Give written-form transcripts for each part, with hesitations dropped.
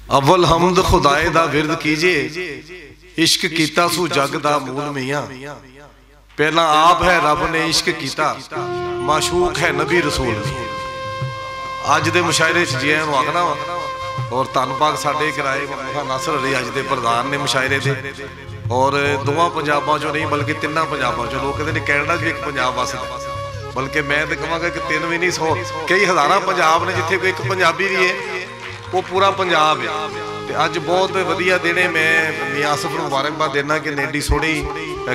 अव्वल हमद खुदाए दा विरद कीजिए, इश्क कीता सू जग दा मूल मियां। पहला आप है रब ने इश्क कीता, माशूक है नबी रसूल। अज दे मुशायरे च जी नूं आखना वा और धन भाग साडे किराए नासर अली अज दे प्रधान ने मुशायरे दे, और दोवां पंजाबां चों नहीं बल्कि तिन्नां पंजाबां चों। लोग कहते ने कैनेडा च भी एक पंजाब वसदा, बल्कि मैं तो कहांगा कि तीन भी नहीं 100 कई हज़ारां पंजाब ने जिथे कोई एक पंजाबी भी है, वो पूरा पंजाब है। तो अज बहुत वधिया दिन है। मैं मियां आसिफ नूं मुबारकबाद देना कि एडी सोहनी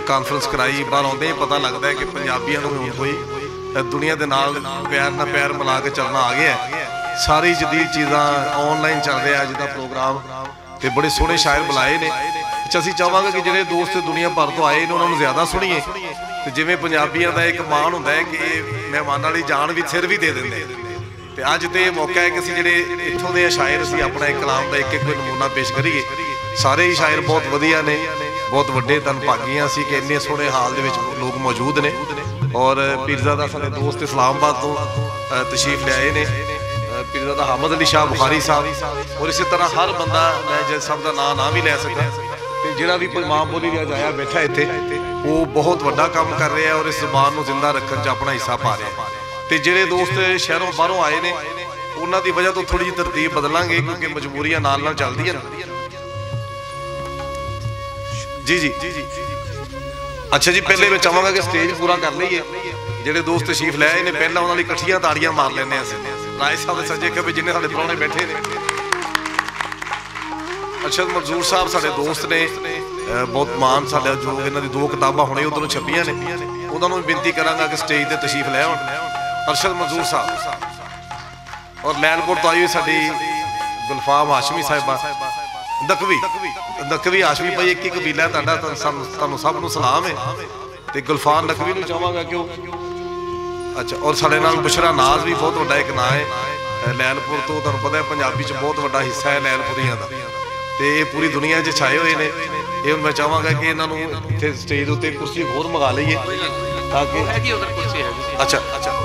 कॉन्फ्रेंस कराई। बाहर आउंदे ही पता लगता है कि पंजाबियों नूं कोई दुनिया के नाल पैर ना पैर मिला के चलना आ गया है। सारी जदीद चीज़ां ऑनलाइन चल रहा अज का प्रोग्राम, तो बड़े सोहने शायर बुलाए ने। असीं चाहांगे कि जिहड़े दोस्त दुनिया भर तो आए ने उन्होंने ज़्यादा सुनीए। तो जिवें पंजाबियों का एक मान हुंदा है कि मेहमानां वाली जान भी सिर भी दे देंदे, तो अज तो मौका है कि असीं जिहड़े इत्थों दे शायर असीं अपना एक कलाम का एक नमूना पेश करिए। सारे ही शायर बहुत वधिया ने, बहुत वड्डे धनभागी हाँ असीं कि इन्ने सोहणे हाल दे विच लोग मौजूद ने। और पीरज़ादा साडे दोस्त इस्लामाबाद तो तशरीफ लियाए ने, पीरज़ादा हामिद अली शाह बुखारी साहब, और इसी तरह हर बंदा मैं सब का नाम ना भी लै सकां। तो जिहड़ा भी कोई मां बोली लिया जाया बैठा इत्थे, वो बहुत वड्डा काम कर रहा है और इस ज़बान को जिंदा रखने अपना हिस्सा पा रहा है। तो जिहड़े दोस्त शहरों बाहरों आए ने उन्हां दी वजह तो थोड़ी जी तरतीब बदलांगे क्योंकि मजबूरियां नाल नाल चलदियां। जी जी अच्छा जी, पहले मैं चाहांगा कि स्टेज पूरा कर लईए। जिहड़े दोस्त तशरीफ लै आए ने पहला उन्हां लई इकट्ठियां ताड़ियां मार लैंदे असीं। राय साहब दे सज्जे खब्बे जिन्ने साडे प्राहुणे बैठे ने, अरशद मंजूर साहब साडे दोस्त ने, बहुत मान साडा जो इन्हां दी 2 किताबां हुणे उधरों छपियां ने, उन्हां नूं बेनती करांगा कि स्टेज ते तशरीफ लै आउण। अरशद मंजूर साहब और लैलपुर तो आई हुई साडी गुलफाम हाशमी साहिबा, नकवी हाशमी भाई एक ही कबीला तुहाडा, तुहानूं सब नूं सलाम है। तो गुलफाम नकवी नूं चाहांगा क्यों। अच्छा, और साडे नाल बुशरा नाज भी बहुत वड्डा एक नाम है लैलपुर तो, तुहानूं पता है पंजाबी च बहुत वड्डा हिस्सा है लैलपुरियां दा, तो ये पूरी दुनिया च छाए हुए ने। ये मैं चाहांगा कि इन्हां नूं इत्थे स्टेज उत्ते कुर्सी होर मंगा लईए ताकि अच्छा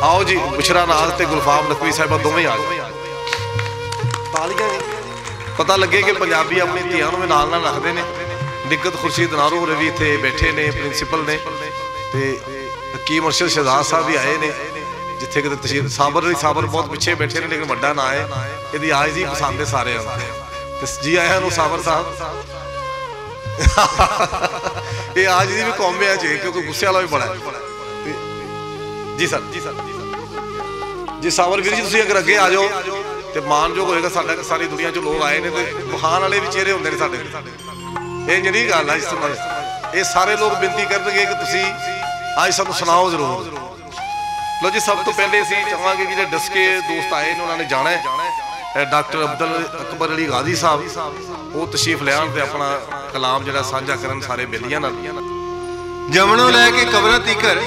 आओ जी, बुशरा नाज ते गुलफाम नकवी साहिबा दोवें आ जाओ। तालियां पता लगे कि पंजाबी अपनी धियां नूं नाल नाल रखदे ने। निगत खुर्शीद नारू होर भी इत्थे बैठे ने, प्रिंसीपल ने, ते हकीम अरशद शहजाद साहब भी आए ने, जिथे कि तशरीफ साबर अली साबर बहुत पिछे बैठे ने लेकिन वड्डा ना है, इहदी आज ही पसंद है सारे। जी आया नूं साबर साहब ये आज दी भी कौम है जी, क्योंकि गुस्से वाला भी बड़ा है। जी सर जी साबर वीर जी तुसीं अगर अगे आ जाओ तो मानयोग होएगा। साडा सारी दुनिया चों लोग आए ने ते बखान वाले भी चेहरे हुंदे ने साडे, ये नहीं गल है। इस तरह ये सारे लोग बेनती करनगे कि तुसीं आज सानूं सुनाओ जरूर। लो जी, सब तो पहले असीं चाहांगे कि जिहड़े डसके दोस्त आए ने उन्होंने जाना है डॉक्टर अब्दुल अकबर अली गाजी साहब, वो तशरीफ ले आउण ते अपना कलाम जिहड़ा साझा करन सारे बेलियां नाल। जमनों लैके कबरां तिकर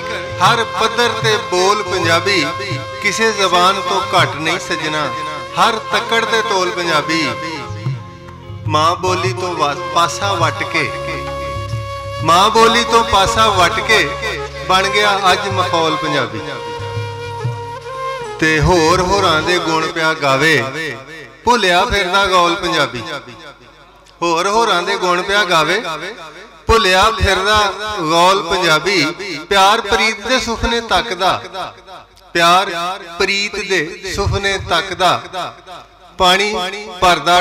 हर पद्धर ते बोल पंजाबी, किसी जबान तो घट नहीं सजना, हर तकड़ ते तोल पंजाबी। मां बोली तो पासा वट के, मां बोली तो पासा वट के बन गया अज मखौल पंजाबी। ते होर होरां दे गुण पिया गावे, भुलिया फिरदा गौल पंजाबी। होर होरां दे गुण पिया गावे, भुलिया फिरदा गौल पंजाबी। प्यार प्रीत दे सुफने तकदा, प्यार प्रीत दे सुफने तकदा, पानी भरदा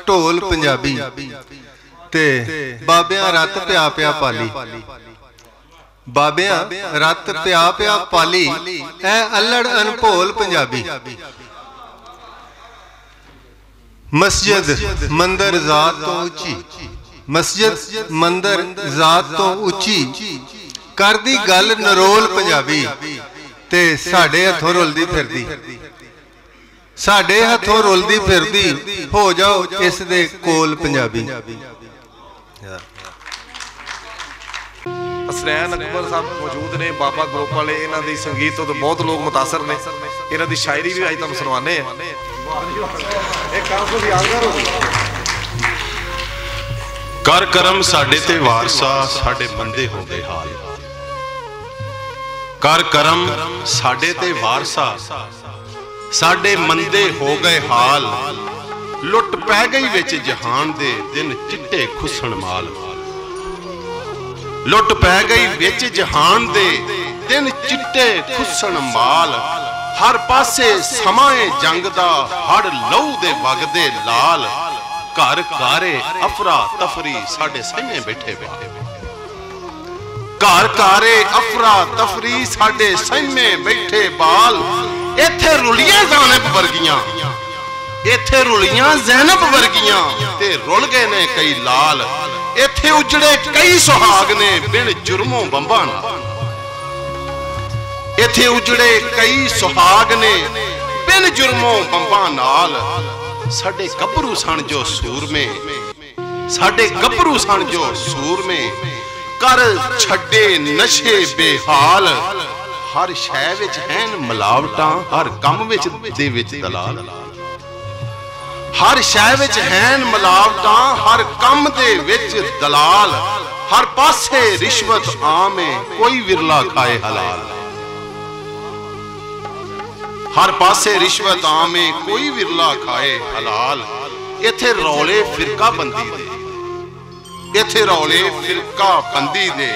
ढोल पंजाबी। ते बाबियां रत प्या प्या पाली, बाबियां रत प्या प्या पाली, ऐ अल्लड़ अनभोल पंजाबी। मस्जिद मंदिर जात तो उची, मस्जिद मंदिर जात तो उची, करदी गल नरोल पंजाबी। ते साडे हथों रुलदी फिरदी, साडे हथों रुलदी फिरदी, हो जाओ इस दे कोल पंजाबी। हसनैन अकबर साहब मौजूद ने, बाबा ग्रुप वाले, इन्हां दी संगीत तो बहुत लोग मुतासर ने। इन्हां दी शायरी भी अज तुहानूं सुणवाने हैं। कर करम साडे ते वारसा, साडे मंदे हो गए हाल। कर करम साडे ते वारसा, साडे मंदे हो गए हाल। लुट पै गई विच जहान दे दिन चिट्टे खुसण माल। लुट पै गई विच जहान दे दिन चिट्टे खुसण माल। हर पासे समाए जंग दा हड़ लहू दे वगदे लाल। घर कारे अफरा तफरी साडे सहमे बैठे बैठे। घर कारे अफरा तफरी साडे सहमे बैठे बाल। इत्थे रुलियां ज़ैनब वर्गियां, इत्थे रुलियां ज़ैनब वर्गियां ते रुल गए ने कई लाल। इत्थे उजड़े कई सुहाग ने बिन जुर्मों बंबां नाल। इत्थे उजड़े कई सुहाग ने बिन जुर्मों बंबां नाल। साडे गभरू सन जो सूरमे, साडे गभरू सन जो सूरमे कर छड्डे नशे बेहाल। हर शै विच हैन मिलावटां, हर कम विच दे विच दलाल। हर शै विच हैन मिलावटां, हर कम दे विच दलाल। हर पासे रिश्वत आम है, कोई विरला खाए हलाल। हर पासे रिश्वत आम है, कोई विरला खाए हलाल। इत्थे रौले फिरका बंदी दे, इत्थे रौले फिरका बंदी दे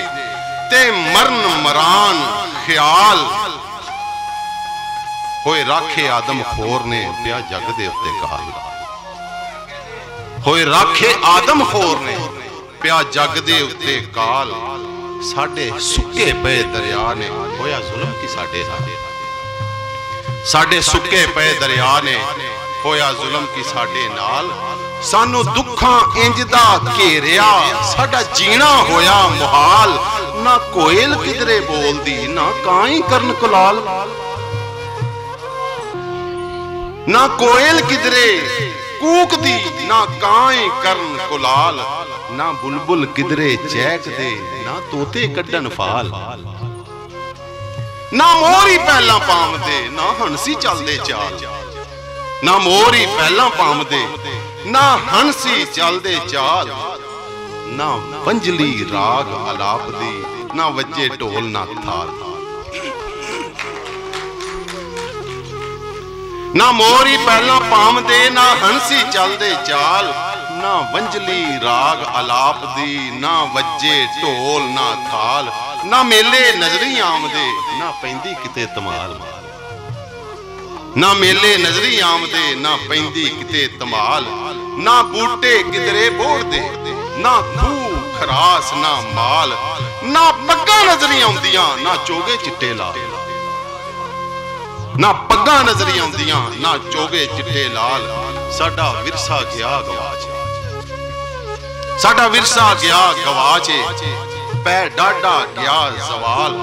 ते मरन मरान ख्याल। होए राखे आदम खोर ने पिया जग दे उत्ते काल। होए राखे आदम खोर ने पिया जग दे उत्ते काल। साडे सुके पे दरिया ने होया जुल्म की साडे नाल। साडे सुके पे दरिया ने होया जुल्म की साडे नाल। सानू दुखां इंज दा घेरिया, साडा जीना होया मुहाल। ना कोयल किधरे बोलदी, ना काई करन कुलाल। ना कोयल किधरे कूकदी, ना काई करन कुलाल। ना बुलबुल किधरे चहक दे, ना तोते कड्डन फाल। ना मोर ही पहला पामदे, ना हंसी चलदे चाल। ना मोर ही पहला पामदे, ना हंसी चलदे चाल। ना पंजली राग आलाप दी, ना वज्जे ढोल ना थाल। ना मोर ही पहला पामदे, ना हंसी चलदे चाल। ना वंजली राग आलाप दी, ना वज्जे ढोल ना थाल। ना मेले नजरी आमदे, ना पैंदी किते तमाल। ना मेले नजरी आमदे, ना पैंदी किते तमाल। ना बूटे किधरे बोड़दे, ना खूह खरास ना माल। ना पग्गां नजरी आउंदियां, ना चोगे चिट्टे लाल। ना पग्गां नजरी आउंदियां, ना चोगे चिट्टे लाल। साडा विरसा गया गवाच, साडा विरसा गया गवाच। पै डाडा गया जवाल।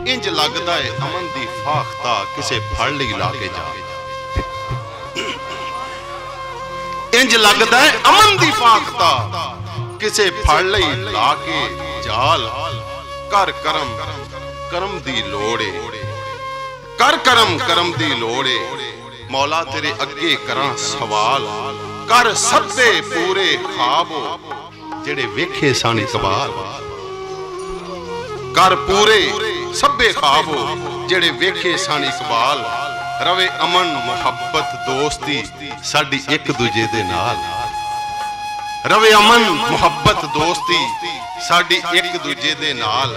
इंज लगदा है अमन दी फाख्ता किसे फड़ लई ला के जा। इंज लगदा है अमन दी फाख्ता किसे फड़ लई ला के जाल। कर करम करम दी लोड़े, कर करम करम दी लोड़े। मौला तेरे अगे करां सवाल। कर सभे पूरे खाबो जेड़े वेखे सन इकबाल। कर पूरे सभे खाबो जेड़े वेखे सन इकबाल। रवे अमन मुहब्बत दोस्ती साडी एक दूजे दे नाल। रवे अमन मुहब्बत दोस्ती साडी एक दूजे दे नाल।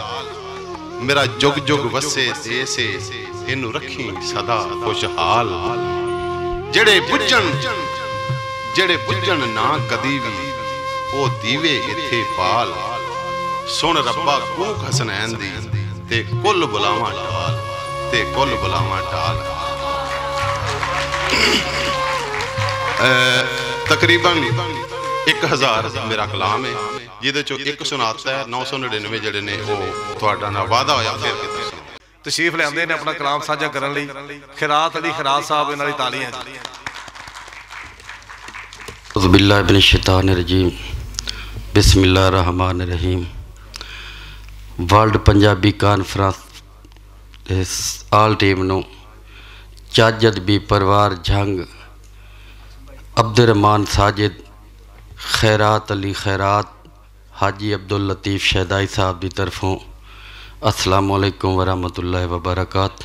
मेरा जुग जुग वसे देस इनू रखी सदा खुशहाल। जेड़े बुझण ना कदी भी ओ दीवे इत्थे पाल। सुन रब्बा कूक हसनैन दी ते कुल बुलावा टाल, ते कुल बुलावा टाल। तकरीबन 1000 मेरा कलाम है, जिहदे चों एक सुनाता है। 999 जेडे ने वो तुहाडा नाल वादा होया फिर किते तशरीफ लिआंदे ने अपना कलाम साझा करन लई। खिरात अली खिरात साहब इन्हां दी तालियां। औज़ुबिल्लाहि मिनश्शैतानिर्रजीम, बिस्मिल्लाहिर्रहमानिर्रहीम। वर्ल्ड पंजाबी कानफ्रेंस आल टीम नूं ਚੱਜ ਅਦਬੀ ਪਰਿਵਾਰ ਜੰਗ अब्दुलरहमान साजिद खैरात अली खैरात हाजी अब्दुल लतीफ़ शहदाई साहब की तरफों अस्सलामु अलैकुम वरहमतुल्लाहि वबरकात।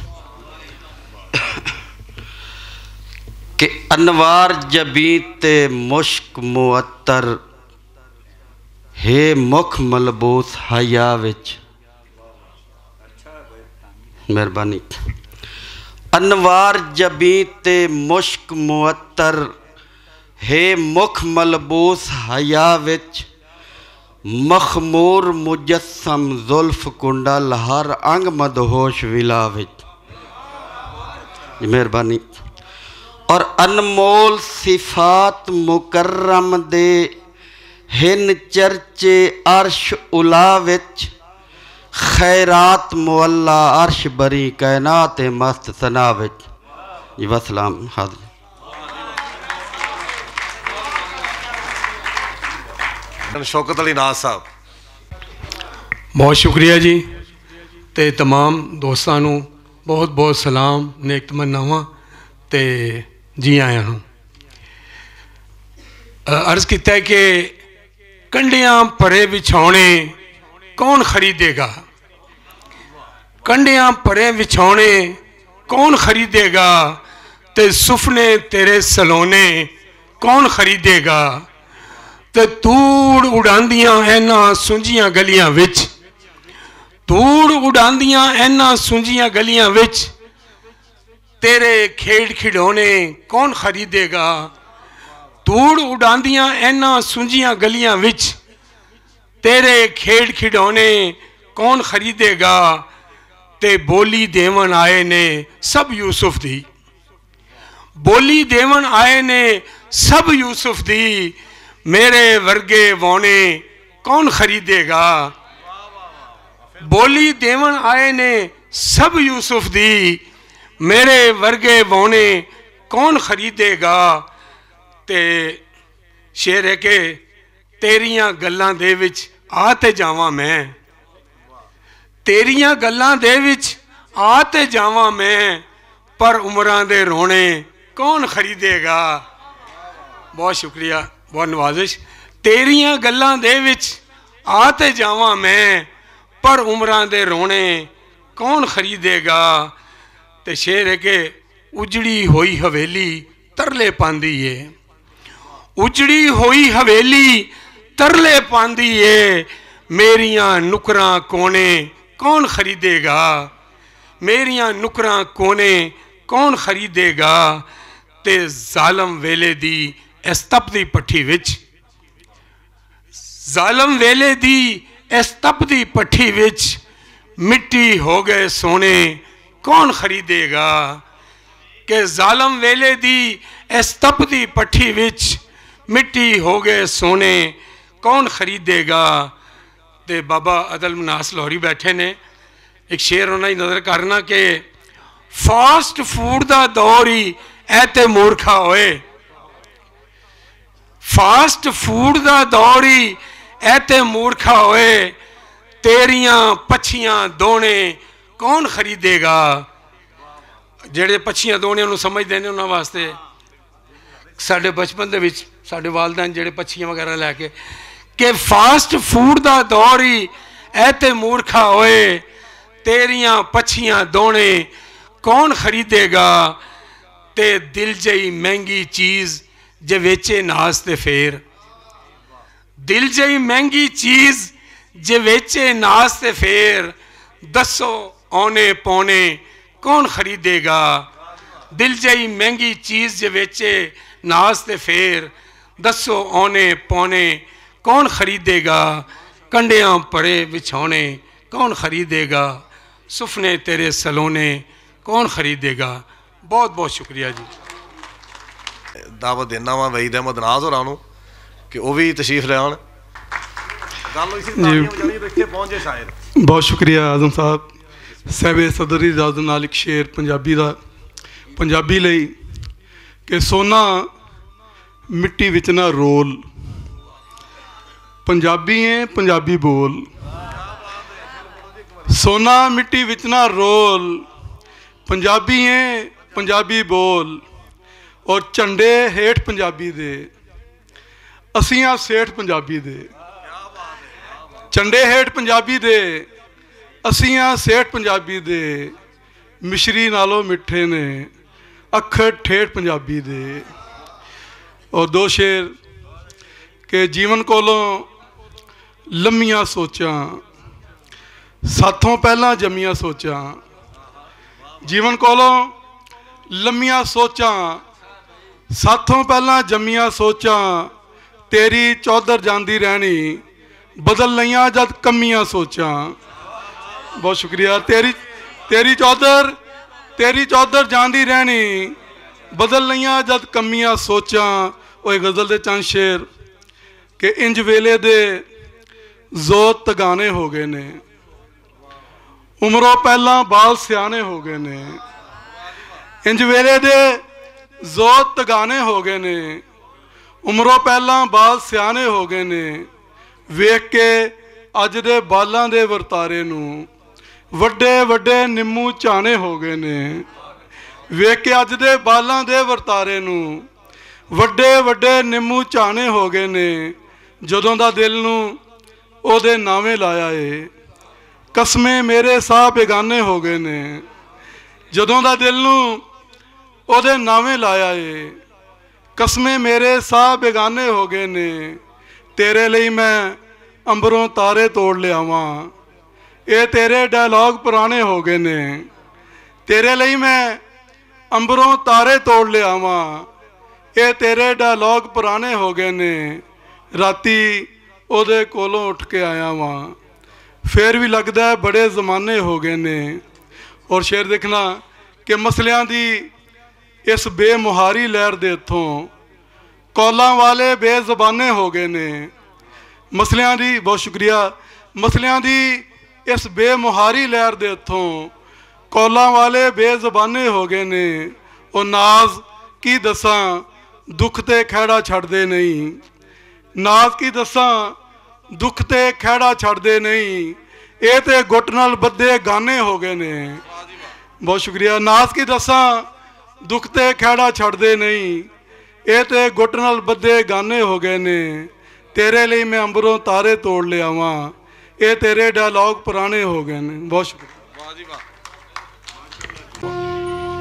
कि अनवार जबी ते मुश्क मुअत्तर हे मुख मलबूस हया विच। मेहरबानी। अनवार जबी ते मुश्क मुअत्तर हे मुख मलबूस हया विच। मखमूर मुजस्सम जुल्फ कुंडल हर अंग मदहोश विला विच। मेहरबानी। और अनमोल सिफात मुकर्रम दे हिन चर्चे अर्श उला विच। खैरात मुअल्ला अर्श बरी कैनात मस्त सना विच। जी वसलाम हाज़िर। शौकत अली नाज साहब। बहुत शुक्रिया जी। तो तमाम दोस्तों को बहुत बहुत सलाम नेक तमन्नावां ते जी आया हूँ। अर्ज़ किया है कि कंडियां परे बिछाने कौन खरीदेगा। कंडियां परे बिछाने कौन खरीदेगा। ते सुफने तेरे सलोने कौन खरीदेगा। ते तूड़ उड़ांदियां इन्हां सुंजियां गलियां विच। तूड़ उड़ांदियां इन्हां सुंजियां गलियां विच। तेरे खेड खिडौने कौन खरीदेगा। तूड़ उड़ांदियां इन्हां सुंजियां गलियां विच। तेरे खेड खिडौने कौन खरीदेगा। ते बोली देवन आए ने सब यूसुफ दी। बोली देवन आए ने सब यूसुफ दी। मेरे वर्गे वौने कौन खरीदेगा। बोली देवन आए ने सब यूसुफ दी। मेरे वर्गे वौने कौन खरीदेगा। ते शेर है कि तेरियां गल्लां दे विच आ ते जावां मैं। तेरियां गल्लां दे विच आ ते जावां मैं। पर उमरां दे रोने कौन खरीदेगा। बहुत शुक्रिया, बहुत नवाजिश। तेरियां गल्लां दे विच आ ते जावां मैं। पर उमरां दे रोने कौन खरीदेगा। ते शेर है कि उजड़ी होई हवेली तरले पांदी है। उजड़ी होई हवेली तरले पांदी है। मेरियां नुकरां कोने कौन खरीदेगा। मेरियां नुकरां कोने कौन खरीदेगा। ते जालम वेले दी इस तपदी पट्ठी विच। जालम वेले दी इस तपदी पट्ठी विच। मिट्टी हो गए सोने कौन खरीदेगा। कि जालम वेले दी इस तपदी पट्ठी विच। मिट्टी हो गए सोने कौन खरीदेगा। ते बाबा अदल मनास लाहौरी बैठे ने। एक शेर उन्हें नज़र करना कि फास्ट फूड का दौर ही ऐते मूर्खा होए। फास्ट फूड का दौर ही ऐते मूर्खा होए। तेरियां पछियां दोने कौन खरीदेगा। जेड़े पछियां दोने समझते हैं उन्होंने वास्ते साढ़े बचपन के साढ़े वालदैन जेड़े पछियां वगैरह लैके कि फास्ट फूड का दौर ही ऐते मूर्खा होए। तेरियां पछियां दोने कौन खरीदेगा। ते दिल जई महंगी चीज़ जे वेचे नाज ते फेर। दिल जई महंगी चीज़ जे वेचे नाज ते फेर। दसो औने पौने कौन खरीदेगा। दिल जई महंगी चीज़ जे वेचे नाज ते फेर। दसो औने पौने कौन खरीदेगा। कंडियां परे बिछौने कौन खरीदेगा। सुफने तेरे सलोने कौन खरीदेगा। बहुत बहुत शुक्रिया जी। दावत देना वा वहीद अहमद नाज होरां कि वह भी तशरीफ ले आन। पहुंचे शायर। बहुत शुक्रिया आजम साहब। साहिब सदरी इजाज़त नाल एक शेर पंजाबी का पंजाबी लई कि सोना मिट्टी विच ना रोल। पंजाबी है पंजाबी बोल। सोना मिट्टी विच ना रोल। पंजाबी है पंजाबी बोल। और झंडे हेठ पंजाबी दे असियां सेठ पंजाबी दे। झंडे हेठ पंजाबी दे असियां सेठ पंजाबी दे। मिश्री नालों मिठे ने अखर ठेठ पंजाबी दे। और दो शेर के जीवन कोलों लम्मियां सोचां साथों पहला जम्मियां सोचां। जीवन कोलों लम्मियां सोचां साथों पहला जम्मियां सोचां, तेरी चौधर जांदी रहनी बदल लईयां जद कमियां सोचां। बहुत शुक्रिया। तेरी चौधर जांदी रहनी बदल लईयां जद कमियां सोचां। वो गज़ल दे चंद शेर कि इंज वेले दे जोत तगाने हो गए ने, उमरों पहला बाल सियाने हो गए ने। इंज वेले दे जोत तगाने हो गए ने, उमरों पहला बाल सियाने हो गए ने। वेख के अज दे बालां दे वरतारे नूं वड्डे वड्डे निम्मू झाने हो गए ने। वेख के अज दे बालां दे वरतारे नूं वड्डे वड्डे निम्मू झाने हो गए ने। जदों दा दिल नूं ओदे नावे लाया है, कसमें मेरे साह बेगाने हो गए ने। जदों दा दिल नूं ओदे नावे लाया है, कसमें मेरे साह बेगाने हो गए ने। तेरे लिए मैं अंबरों तारे तोड़ लियावां, ये तेरे डायलॉग पुराने हो गए ने। तेरे लिए मैं अंबरों तारे तोड़ लियावां, ये तेरे डायलॉग पुराने हो गए ने। राती ओदे कोलों उठ के आया वां, फिर भी लगता है बड़े ज़माने हो गए ने। और शेर देखना कि मसलियां दी इस बेमुहारी लहर दे इत्थों कौलां वाले बेज़बाने हो गए ने। मसलियां दी, बहुत शुक्रिया। मसलियां दी इस बेमुहारी लहर दे इत्थों कौलां वाले बेज़बाने हो गए ने। और नाज की दसां दुख ते खैड़ा छड्डदे नहीं, नाज की दसां दुख ते खैड़ा छड्डदे नहीं, ये ते गुट नाल बद्दे गाने हो गए ने। बहुत शुक्रिया। नाज की दसां दुख ते खैड़ा छड्डदे नहीं, ये ते गुट नाल बद्दे गाने हो गए ने। तेरे लिए मैं अंबरों तारे तोड़ लियावां, ये तेरे डायलॉग पुराने हो गए ने। बहुत शुक्रिया।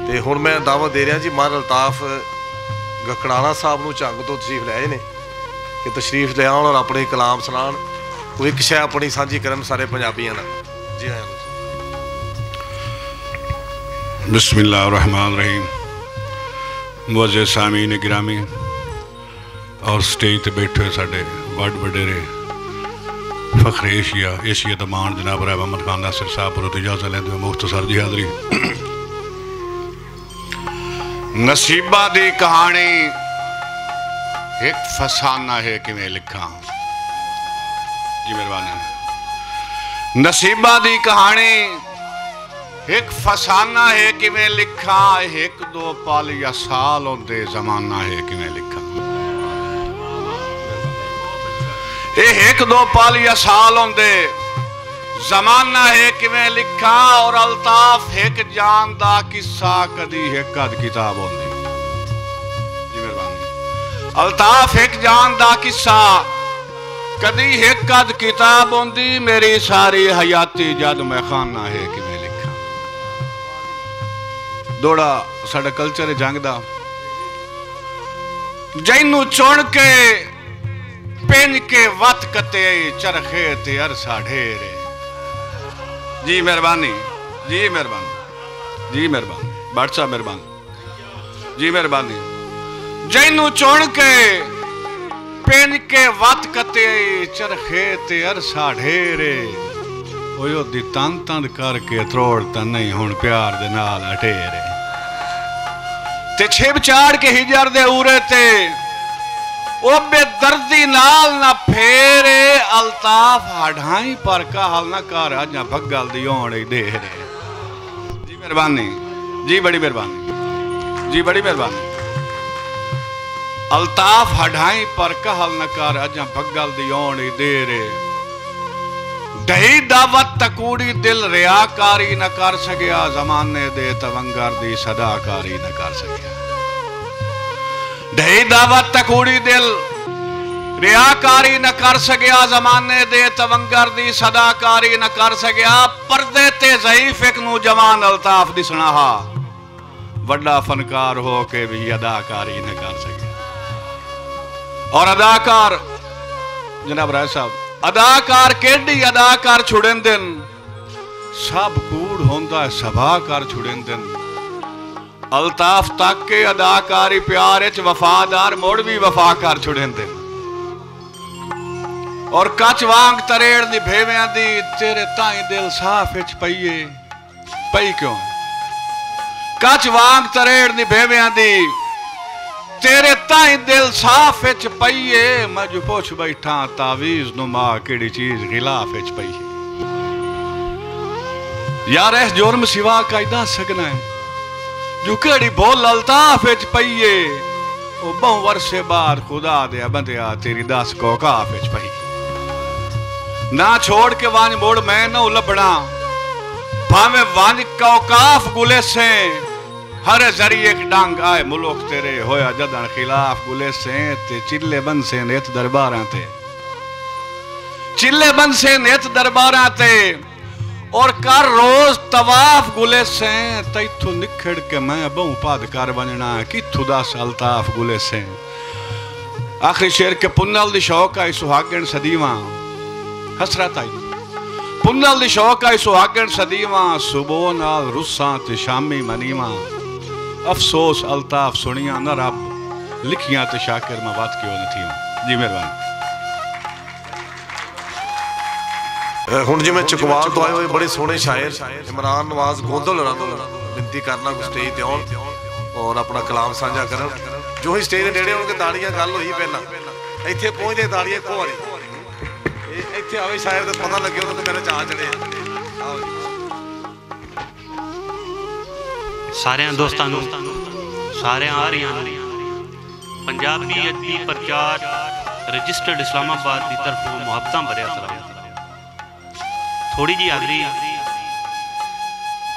ਤੇ ਹੁਣ ਮੈਂ ਦਾਅਵਾ ਦੇ ਰਿਹਾ ਜੀ ਮਹਾਰਾਜ ਅਲਤਾਫ ਗਕੜਾਣਾ ਸਾਹਿਬ ਨੂੰ ਝੰਗ ਤੋਂ ਤਸ਼ਰੀਫ ਲਿਆਏ ਨੇ ਕਿ ਤਸ਼ਰੀਫ ਲਿਆਉਣ ਔਰ ਆਪਣੇ ਕਲਾਮ ਸੁਣਾਉਣ, ਕੋਈ ਇੱਕ ਸ਼ੈ ਆਪਣੀ ਸਾਂਝੀ ਕਰਨ ਸਾਰੇ ਪੰਜਾਬੀਆਂ ਨਾਲ। ਜੀ ਹਾਂ। बिस्मिल्लाहिर्रहमानिर्रहीम। मुअज़्ज़िज़ सामीन गिरामी और स्टेज पर बैठे हुए साढ़े वड वडेरे फखरे एशिया दा मान जनाब राव अहमद खान नासिर साहब पर इजाज़त लेंदे हुए मुख्तसर जी हाज़री। नसीबा दी कहानी एक फसाना है किवें लिखा। जी मेहरबानी। नसीबा दी कहानी एक फसाना है किवें लिखा, एक दो पल या साल होंदे जमाना है किवें लिखा। एक दो पल या साल होंदे जमाना है किवें लिखा। और अल्ताफ एक जान दा किस्सा कदी एक अद किताब होंदी। जी मेहरबानी। अल्ताफ एक जान दा किस्सा कदी एक अद किताब होंदी। मेरी सारी हयाती जद मैं खाना है किवें लिखा। दौड़ा साडा कल्चर है जंग दा, जैनू चुन के पेन के वत कते चरखे ते अरसा ढेरे। जी मेहरबानी। जी मेहरबानी। जी मेहरबानी। बादशाह मेहरबानी। जी मेहरबानी। जैनू चुन के पेन के वत कते चरखे ते अरसा ढेरे। ओदी तन तन करके त्रोड़ता नहीं हुण प्यार दे नाल अटेरे। ते छिप चाड़ के हिजर दे उरे ते ओ बेदर्दी नाल ना फेरे। अल्ताफ हढ़ाई पर कहल ना कर अजा भगल दी ओण दे रे। जी मेहरबानी। जी बड़ी मेहरबानी। जी बड़ी मेहरबानी। अल्ताफ हढ़ाई पर कहल न कर अजा भगल दी ओण दे रे। दही दावत तकूड़ी दिल रियाकारी न कर सकिया, जमाने दे तवंगर दी सदाकारी न कर सकिया। दही दावत तकूड़ी दिल रियाकारी न कर सकिया, जमाने दे तवंगर दी सदाकारी न कर सकिया। पर्दे ते ज़ईफ एक नू जवान अल्ताफ दिसना हा, वड्डा फनकार हो के भी अदाकारी न कर सकिया। और अदाकार जनाब राय साहब अदाकार केडी अदाकार छुड़ेंदे सब कूड़ होंदा है सभाकार छुड़ेंदे अल्ताफ तक के अदाकारी प्यार च वफादार मुड़ भी वफाकार छुड़ेंदे और कच वांग तरेड़ दी भेवियां दी तेरे ताई दिल साफ विच पईए पई क्यों कच वांग तरेड़ दी भेवियां दी तेरे ताई दिल साफ विच पईए मैं जो पुछ बैठा तावीज नुमा केड़ी चीज गिलाफ विच पई है यार इस जुर्म सिवा कायदा सकना है जो केड़ी बोल अल्ताफ विच पईए ओ बहु वर्षे बाद खुदा दे बंदिया तेरी 10 कोकाफ विच पई ना छोड़ के वांज मोड़ मैं न लभना भावे वांज कोकाफ गुले से हर जरिए एक डांग आए मुल्क तेरे होया जदन खिलाफ गुले से ते चिल्ले बन से नेत दरबारां ते चिल्ले बन से नेत दरबारां ते और कर रोज तवाफ गुले से तैथू निखड़ के मैं बहु पाद कर बनना किथू दस अल्ताफ गुले से आखिरी शेर के पुन्नल दी शौक आई सुहागण सदीवा हसरत आई पुन्नल दी शौक आई सुहागण सदीवा सुबह नाल रुस्सां ते शामी मनीवा अफसोस अल्ताफ सुनिया न रब लिखियां ते शाकिर मैं बात क्यों न थी जी मेहरबानी ਹੁਣ ਜਿਵੇਂ ਚਕਵਾਲ ਤੋਂ ਆਏ ਹੋਏ ਬੜੇ ਸੋਹਣੇ ਸ਼ਾਇਰ ਇਮਰਾਨ ਨਵਾਜ਼ ਗੋਂਦਲ ਹੋਰਾਂ ਨੂੰ ਬੇਨਤੀ ਕਰਨਾ ਕਿ ਸਟੇਜ ਤੇ ਆਉਣ ਔਰ ਆਪਣਾ ਕਲਾਮ ਸਾਂਝਾ ਕਰਨ ਜੋ ਹੀ ਸਟੇਜ ਦੇ ਨੇੜੇ ਹੋਣਗੇ ਤਾੜੀਆਂ ਗੱਲ ਹੋਈ ਪਹਿਲਾਂ ਇੱਥੇ ਪਹੁੰਚਦੇ ਤਾੜੀਆਂ ਇੱਕੋ ਵਾਰੀ ਇਹ ਇੱਥੇ ਆਵੇ ਸ਼ਾਇਰ ਦਾ ਪਤਾ ਲੱਗੇ ਉਹਨਾਂ ਤੇ ਮੇਰੇ ਚਾਹ ਚੜੇ ਸਾਰਿਆਂ ਦੋਸਤਾਂ ਨੂੰ ਸਾਰਿਆਂ ਆ ਰਹੀਆਂ ਪੰਜਾਬੀਅਤ ਦੀ ਪ੍ਰਚਾਰ ਰਜਿਸਟਰਡ ਇਸਲਾਮਾਬਾਦ ਦੀ ਤਰਫੋਂ ਮੁਹੱਬਤਾਂ ਭਰਿਆ ਸਲਾਮ थोड़ी जी हाजरी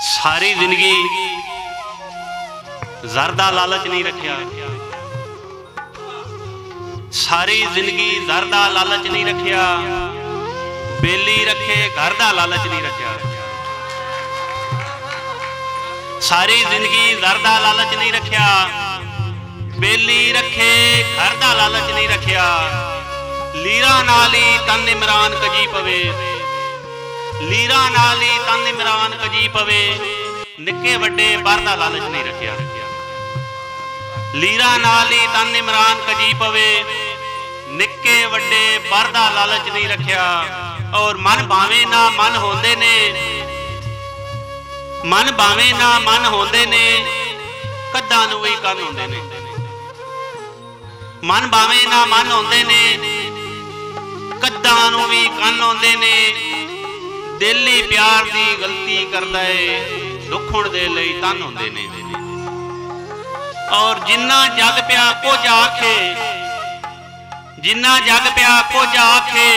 सारी जिंदगी ज़र दा लालच नहीं रखिया सारी जिंदगी ज़र दा लालच नहीं रखिया बेली रखे घर दा लालच नहीं रखिया सारी जिंदगी ज़र दा लालच नहीं रखिया बेली रखे घर दा लालच नहीं रखिया लीरा नाली तन इमरान कजी पवे लीरा नाली तन इमरान कजी पवे निक्के वड्डे बर दा लालच नहीं रखिया लीरा नाली तन इमरान कजी पवे निक्के वड्डे बर दा लालच नहीं रखिया और मन भावे ना मन होंदे ने मन भावे ना मन होंदे ने कद्दां नूं भी कंन होंदे ने मन भावे ना मन होंदे ने कद्दां नूं भी कंन होंदे ने दिल ही प्यार दी गलती करदा है दुखण दे लई तन होंदे ने और जिन्ना जग पिया कुछ आखे जिन्ना जग पिया कुछ आखे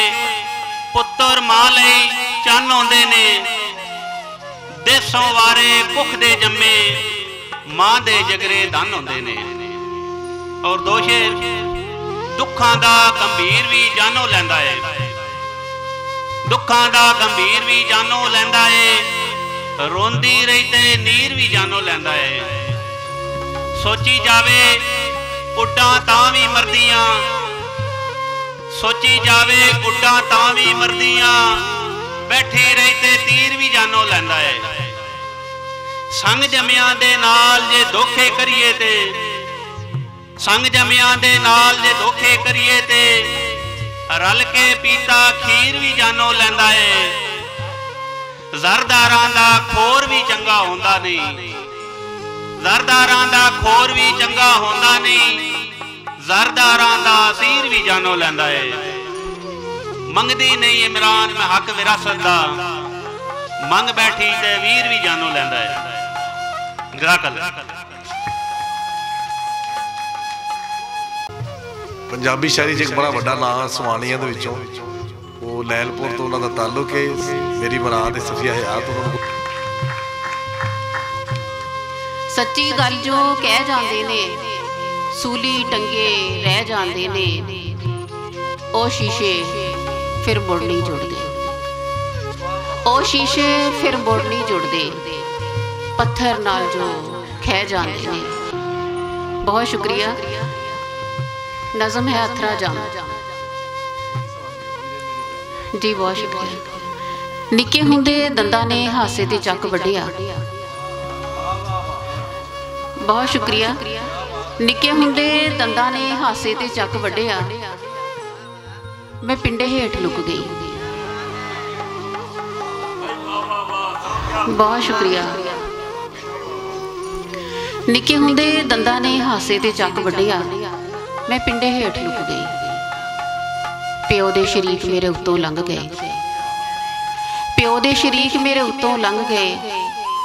पुत्र मां लई चन होंदे ने देसों वारे कुख दे जम्मे मां दे जगरे धन होंदे ने और दो शेर दुखां दा गंभीर भी जानो लैंदा है दुखां दा गंभीर भी जानो लैंदा है रोंदी रही ते नीर भी जानो लैंदा है सोची जावे उड्डां तां भी मरदियां सोची जावे उड्डां तां भी मरदियां बैठी रही ते तीर भी जानो लैंदा है संग जमियां दे नाल जे धोखे करिए ते संग जमियां दे नाल जे धोखे करिए ते रल के पीता खीर भी जानो लैंदा है जरदारां दा खोर भी चंगा होंदा नहीं जरदारां दा खोर भी चंगा होंदा नहीं जरदारां दा असीर भी जानो लैंदा है मंगदी नहीं इमरान में हक विरासत दा मंग बैठी ते वीर भी जानो लैंदा है जज़ाकल्लाह ਪੰਜਾਬੀ ਸ਼ਾਇਰੀ 'ਚ ਇੱਕ ਬੜਾ ਵੱਡਾ ਨਾਂ ਸਵਾਣੀਆਂ ਦੇ ਵਿੱਚੋਂ ਉਹ ਲੈਲਪੁਰ ਤੋਂ ਉਹਨਾਂ ਦਾ ਤਾਲੁਕ ਹੈ ਮੇਰੀ ਮੁਰਾਦ ਸਫੀਆ ਹਯਾਤ ਉਹਨਾਂ ਨੂੰ ਸੱਚੀ ਗੱਲ ਜੋ ਕਹਿ ਜਾਂਦੇ ਨੇ ਸੂਲੀ ਟੰਗੇ ਰਹਿ ਜਾਂਦੇ ਨੇ ਉਹ ਸ਼ੀਸ਼ੇ ਫਿਰ ਮੁੜ ਨਹੀਂ ਜੁੜਦੇ ਉਹ ਸ਼ੀਸ਼ੇ ਫਿਰ ਮੁੜ ਨਹੀਂ ਜੁੜਦੇ ਪੱਥਰ ਨਾਲ ਜੋ ਖਹਿ ਜਾਂਦੇ ਨੇ ਬਹੁਤ ਸ਼ੁਕਰੀਆ नज़म है अथरा जाम जी। बहुत शुक्रिया। निक्के हुंदे दंदां ने हासे ते चक वड्ढिया। बहुत शुक्रिया। निक्के हुंदे दंदां ने हासे ते चक वड्ढिया, मैं पिंडे हेठ लुक गई। बहुत शुक्रिया। निक्के हुंदे दंदां ने हासे ते चक वड्ढिया, मैं पिंडे हेठ लुक गई। प्यो दे शरीक मेरे उत्तों लंघ गए, प्यो दे शरीक मेरे उत्तों लंघ गए।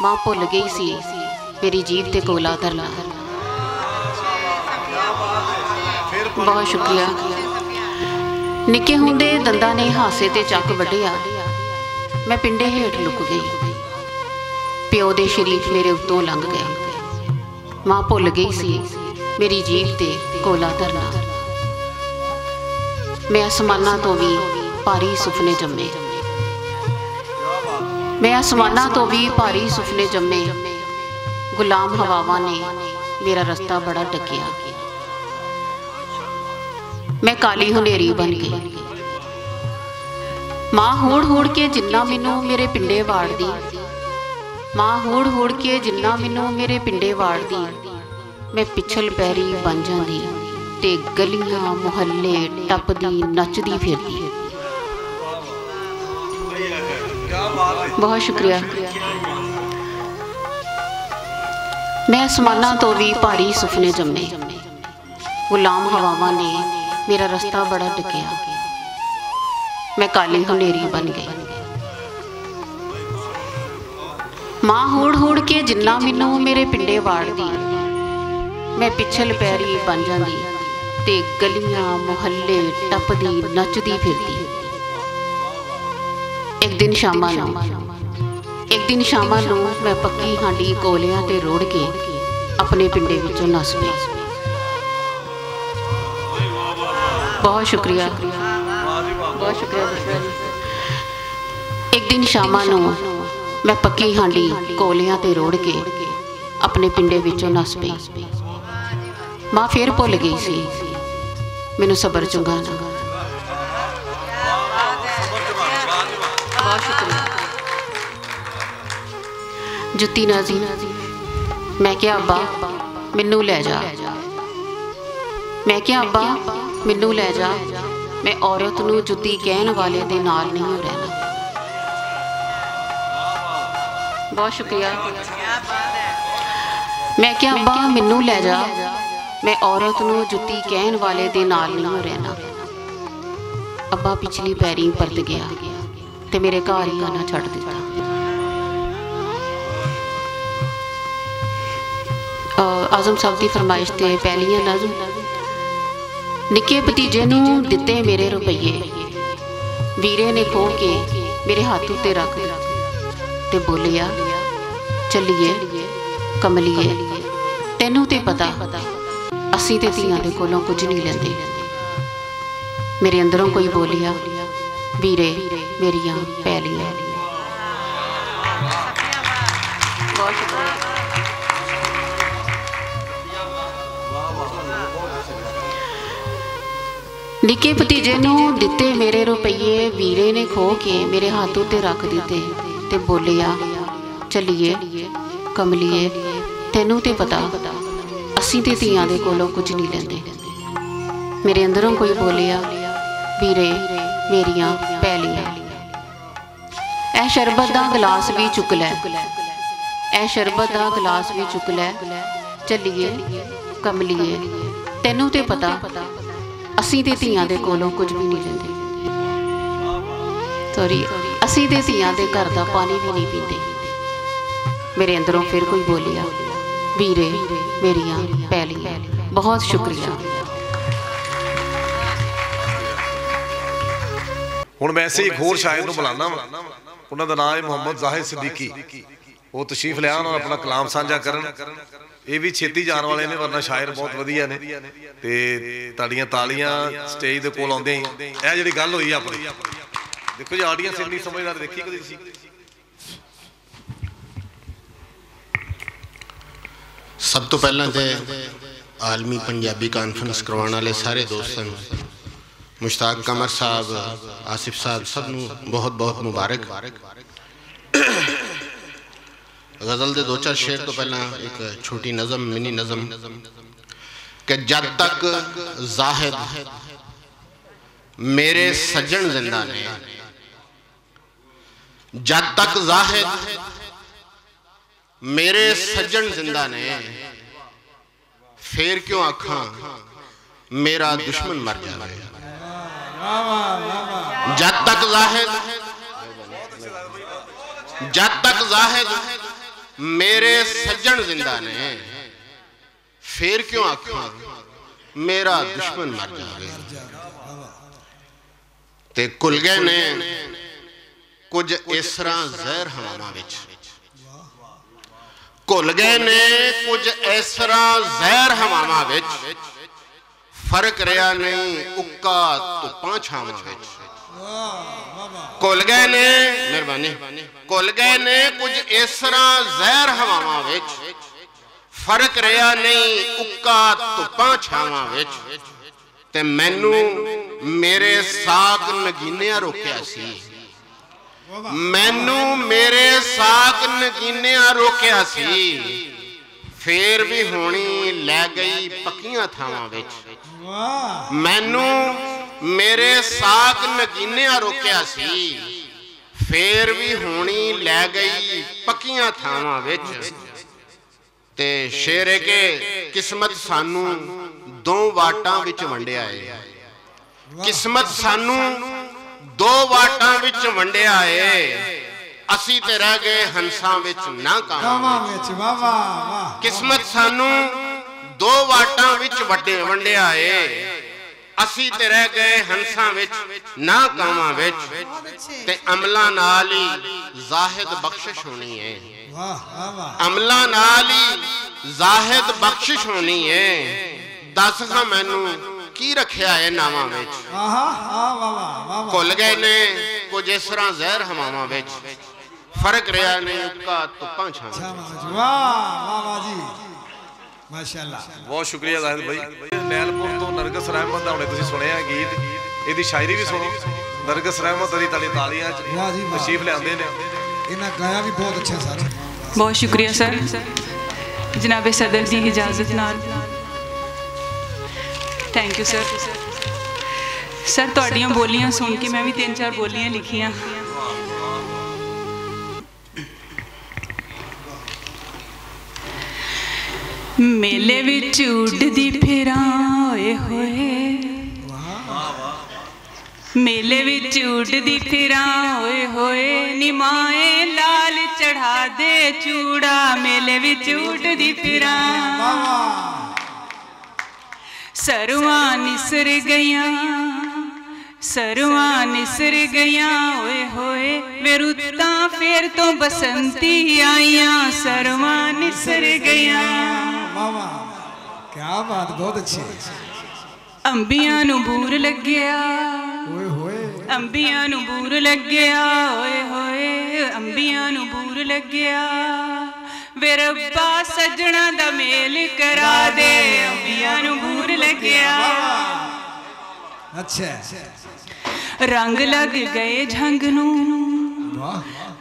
मां भुल गई सी मेरी जीभ ते कोला धरना। बहुत शुक्रिया। निक्के हुंदे दंदां ने हासे ते चक वड्ढिया, मैं पिंडे हेठ लुक गई। प्यो दे शरीक मेरे उत्तों लंघ गए, मां भुल गई सी मेरी जीभ ते कोला धरना। मैं आसमानां तो भी भारी सुपने जम्मे, मैं आसमानां तो भी भारी सुपने जम्मे। गुलाम हवावां ने मेरा रस्ता बड़ा ढकिया, मैं काली हुनेरी बन गई। मां होड़ होड़ के जिन्ना मैनू मेरे पिंडे वाड़दी, मां होड़ होड़ के जिन्ना मैनू मेरे पिंडे वाड़दी। मैं पिछल पैरी बन जांदी ते गलियां मुहल्ले टपदी नचदी फिरदी। बहुत शुक्रिया। मैं आसमानां तो भी भारी सुपने जम्मे, गुलाम हवावां ने मेरा रस्ता बड़ा ढकिया, मैं काली हुनेरी बन गई। मां होड़ होड़ के जिन्ना मैनू मेरे पिंडे वाड़दी, मैं पिछल पैरी बन जांदी ते गलियां मुहल्ले टपदी नचदी फिरदी। एक दिन शामां नूं मैं पक्की हांडी कोलियां ते रोड़ के अपने पिंडे विचों नस पई। बहुत शुक्रिया, बहुत शुक्रिया। एक दिन शामां नूं मैं पक्की हांडी कोलियां ते रोड़ के अपने पिंडे विचों नस पई। मां फिर भुल गई सी मैनू सबर चुंगाना। बहुत शुक्रिया। जुत्ती नाजी, मैं क्या अब्बा मैनू लै जा, मैं क्या अब्बा मैनू लै जा। मैं औरत नूं जुत्ती कहण वाले दे नाल नहीं रहना। बहुत शुक्रिया। मैं क्या अब्बा मैनू लै जा, मैं औरत नूं जुत्ती कहण वाले दे नाल नहीं रहना। अब्बा पिछली पैरी परत गया ते मेरे घर ही आना छड्ड दिता। आजम साहब की फरमाइश ते पहलियां नज़म। निक्के भतीजे नूं दिते मेरे रुपये, वीरे ने खो के मेरे हाथ उत्ते रख ते बोलिया चलिए कमलिए, तैनू ते पता असी ते धीआं दे कोलों कुछ नहीं लैंदे। मेरे अंदरों कोई बोलिया वीरे मेरियां पैलियां। निक्के भतीजे नूं दिते मेरे रुपये, वीरे ने खो के मेरे हाथ उत्ते रख दिते ते बोलिया चलिए कमलिए, तैनू ते पता असी ते धीआं दे कोलों कुछ नहीं लैंदे। मेरे अंदरों कोई बोलिया वीरे मेरियां पैलियां। ऐ शरबत दा गिलास भी चुक लै, ऐ शरबत दा गिलास भी चुक लै, चलिए कमलिए, तैनू ते पता असी ते धीआं दे कोलों कुछ भी नहीं लैंदे। सॉरी, असी ते धीआं दे घर दा पानी भी नहीं पींदे। मेरे अंदरों फिर कोई बोलिया वीरे मेरियां पैलियां। बहुत शुक्रिया। हुण मैं ऐसे एक होर शायर नूं बुलाना वा, उन्हां दा नाम है मुहम्मद जाहिद सिद्दीकी। वो तशरीफ लिया और अपना कलाम साझा करन। ये भी छेती जान वाले ने, वरना शायर बहुत वधिया ने ते ताड़ियां तालियां स्टेज दे कोल आउंदे ही ਇਹ ਜਿਹੜੀ ਗੱਲ ਹੋਈ ਆਪਣੀ। देखो जी ऑडियंस इन्नी समझदार देखी कदी सी। सब तो पहला तो आलमी पंजाबी कॉन्फ्रेंस करवाने वाले सारे दोस्तों, मुश्ताक कमर साहब, आसिफ साहब, सबनू बहुत बहुत मुबारक। गज़ल के 2-4 शेर तो पहला एक छोटी नज़म, मिनी नज़म कि जब तक जाहिद मेरे सज्जन जिंदा ने, जब तक जाहिद मेरे सज्जन जिंदा ने, फिर क्यों आखा मेरा दुश्मन मर जाए। जब तक जाहिद मेरे सज्जन जिंदा ने, फिर क्यों आखा मेरा दुश्मन मर जाए। ते कुल गए ने कुछ इस तरह जहर हवावां विच, घुल गए ने कुछ इस तरह जहर हवावां विच, फर्क रहा नहीं उक्का धुप्पां छावां विच। घुल गए ने, मेहरबानी, घुल गए ने कुछ इस तरह जहर हवावां विच, फर्क रहा नहीं उक्का धुप्पां छावां विच। ते मैनू मेरे साक नगीनिया रोकिया सी, मैनू मेरे साक नगीनिया रोकिया सी, फिर भी होनी लै गई पक्कियां थावां विच। मैनू मेरे साक नगीनिया रोकिया सी, फिर भी होनी लै गई पक्कियां थावां विच। ते शेर है के किस्मत सानू दो वाटां विच वंडिया है, किस्मत सानू दो वाटां विच वंडिया है, असी ते रह गए हंसां विच ना कावां विच। किस्मत सानू दो वाटां विच वंडिया है, असी ते रह गए हंसां विच ना कावां विच। ते अमलां नाल ही जाहिद बख्शिश होनी है, अमलां नाल ही जाहिद बख्शिश होनी है। दस हां मैनू की रखिया है नावां विच। घुल गए ने कुछ इस तरह जहर हवावां विच, फर्क रहा नहीं उक्का धुप्पां छावां। माशाअल्लाह, बहुत शुक्रिया जाहिद भाई। नैलपुर तो नरगस रहमत दा हुणे तुसीं सुनिया गीत, इहदी शायरी भी सुनो। नरगस रहमत दी तालियां तशरीफ लिआंदे ने, इन्हां गाया भी बहुत अच्छा सर। बहुत शुक्रिया सर, जनाबे सदर दी इजाजत नाल। Thank you sir. सर तुहाड़ियां बोलियां सुन के मैं भी 3-4 बोलियां लिखियां। मेले विच उड़दी फिरां होए होए, मेले विच उड़दी फिरां होए होए, निमाए लाल चढ़ा दे चूड़ा, मेले विच उड़दी फिरां। सरवां निसर गईयां, सरवां निसर गईयां होए होए, वे रुत्तां फेर तो बसंती आईयां, सरवां निसर गईयां। क्या बात, बहुत अच्छी। अंबियां नू बूर लग्या, अंबियां नू बूर लग्या होए होए, अंबियां नू बूर लग्या, वे रब्बा सजना दा मेल करा दे, अंबियां नू बूर लग्या। अच्छा, रंग लग गए झंग नू,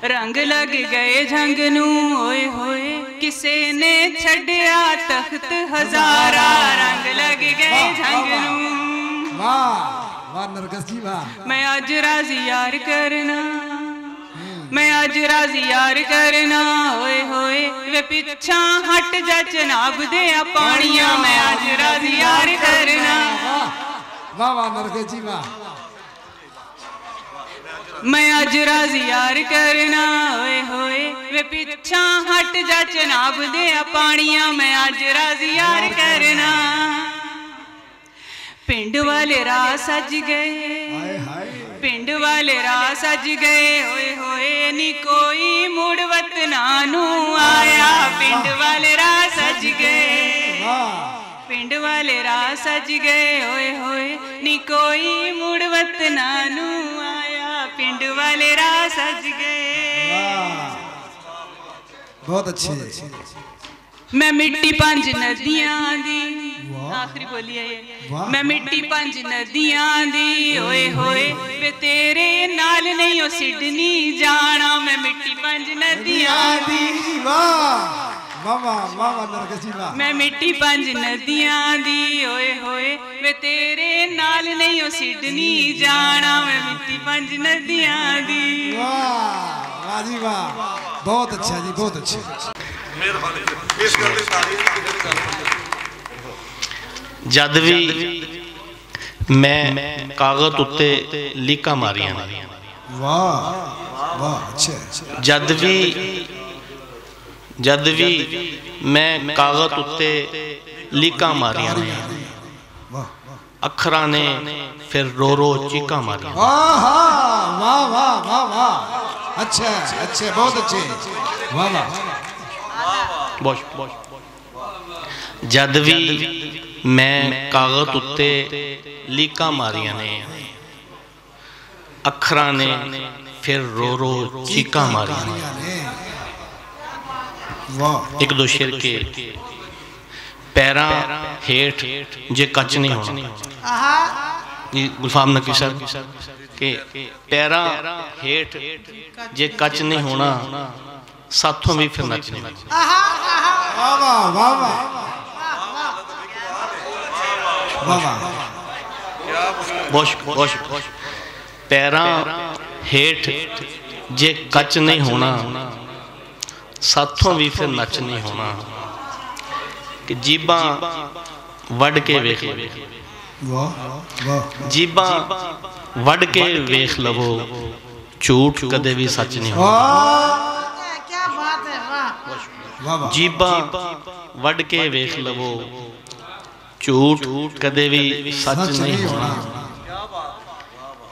रंग लग गए झंग नू होए होए, किसे ने छड़िया तख्त हजारा, रंग लग गए झंग नू। वाह वाह नरगस जी वाह। मैं आज राजी यार करना, मैं आज राजी यार करना होए होए, वे पिछा हट जा चनाब दे पानिया, मैं आज राजी यार करना। वाह वाह नरगस जी वाह। मैं आज राजी यार करना होए होए, वे पिछा हट जा चनाब दे पानिया, मैं आज राजी यार करना। पिंड वाले राह सज गए, पिंड वाले राह सज गए होए होए, नी कोई मुड़ वतना नू आया, पिंड वाले राह सज गए, पिंड वाले राह सज गए होए होए, नी कोई मुड़ वतना नू आया, पिंड वाले राह सज गए। बहुत अच्छे। मैं मिट्टी पंज नदियां दी आखिरी बोली है मैं मिट्टी पंज नदियां दी ओए होए वे तेरे नाल नहीं ओ सिडनी जाना मैं मिट्टी पंज नदियां दी मैं मिट्टी पंज नदियां दी ओए होए वे तेरे नाल नहीं ओ सिडनी जाना मैं मिट्टी पंज नदियां दी। वाह जी वाह, बहुत अच्छा जी, बहुत अच्छा। जद भी मैं कागज उत्ते लीका मारियां ने, वाह वाह, अच्छा। जद भी मैं कागज उत्ते लीका मारियां ने, अखरां ने फिर रो रो चीका मारियां। वाह वाह वाह वाह वाह, अच्छा अच्छे, बहुत अच्छे, वाह वाह। जद भी मैं कागज उत्ते लीका मारियां ने, अखरां ने फिर रो रो चीका मारियां। एक दो शेर के पैरां हेठ जे कच नहीं होना, गुलफाम नकी साहब के पैरां हेठ जे कच नहीं होना, साथों भी फिर नच नहीं होना। वाह वाह वाह पैरां हेठ जे कच नहीं होना, साथों भी फिर नच नहीं होना। कि जीबां वड़ के वेख जीबां वड़ के वेख लवो, झूठ कदे भी सच नहीं होना। जीबां वड़ के वेख लवो, झूठ कदे भी सच नहीं होना।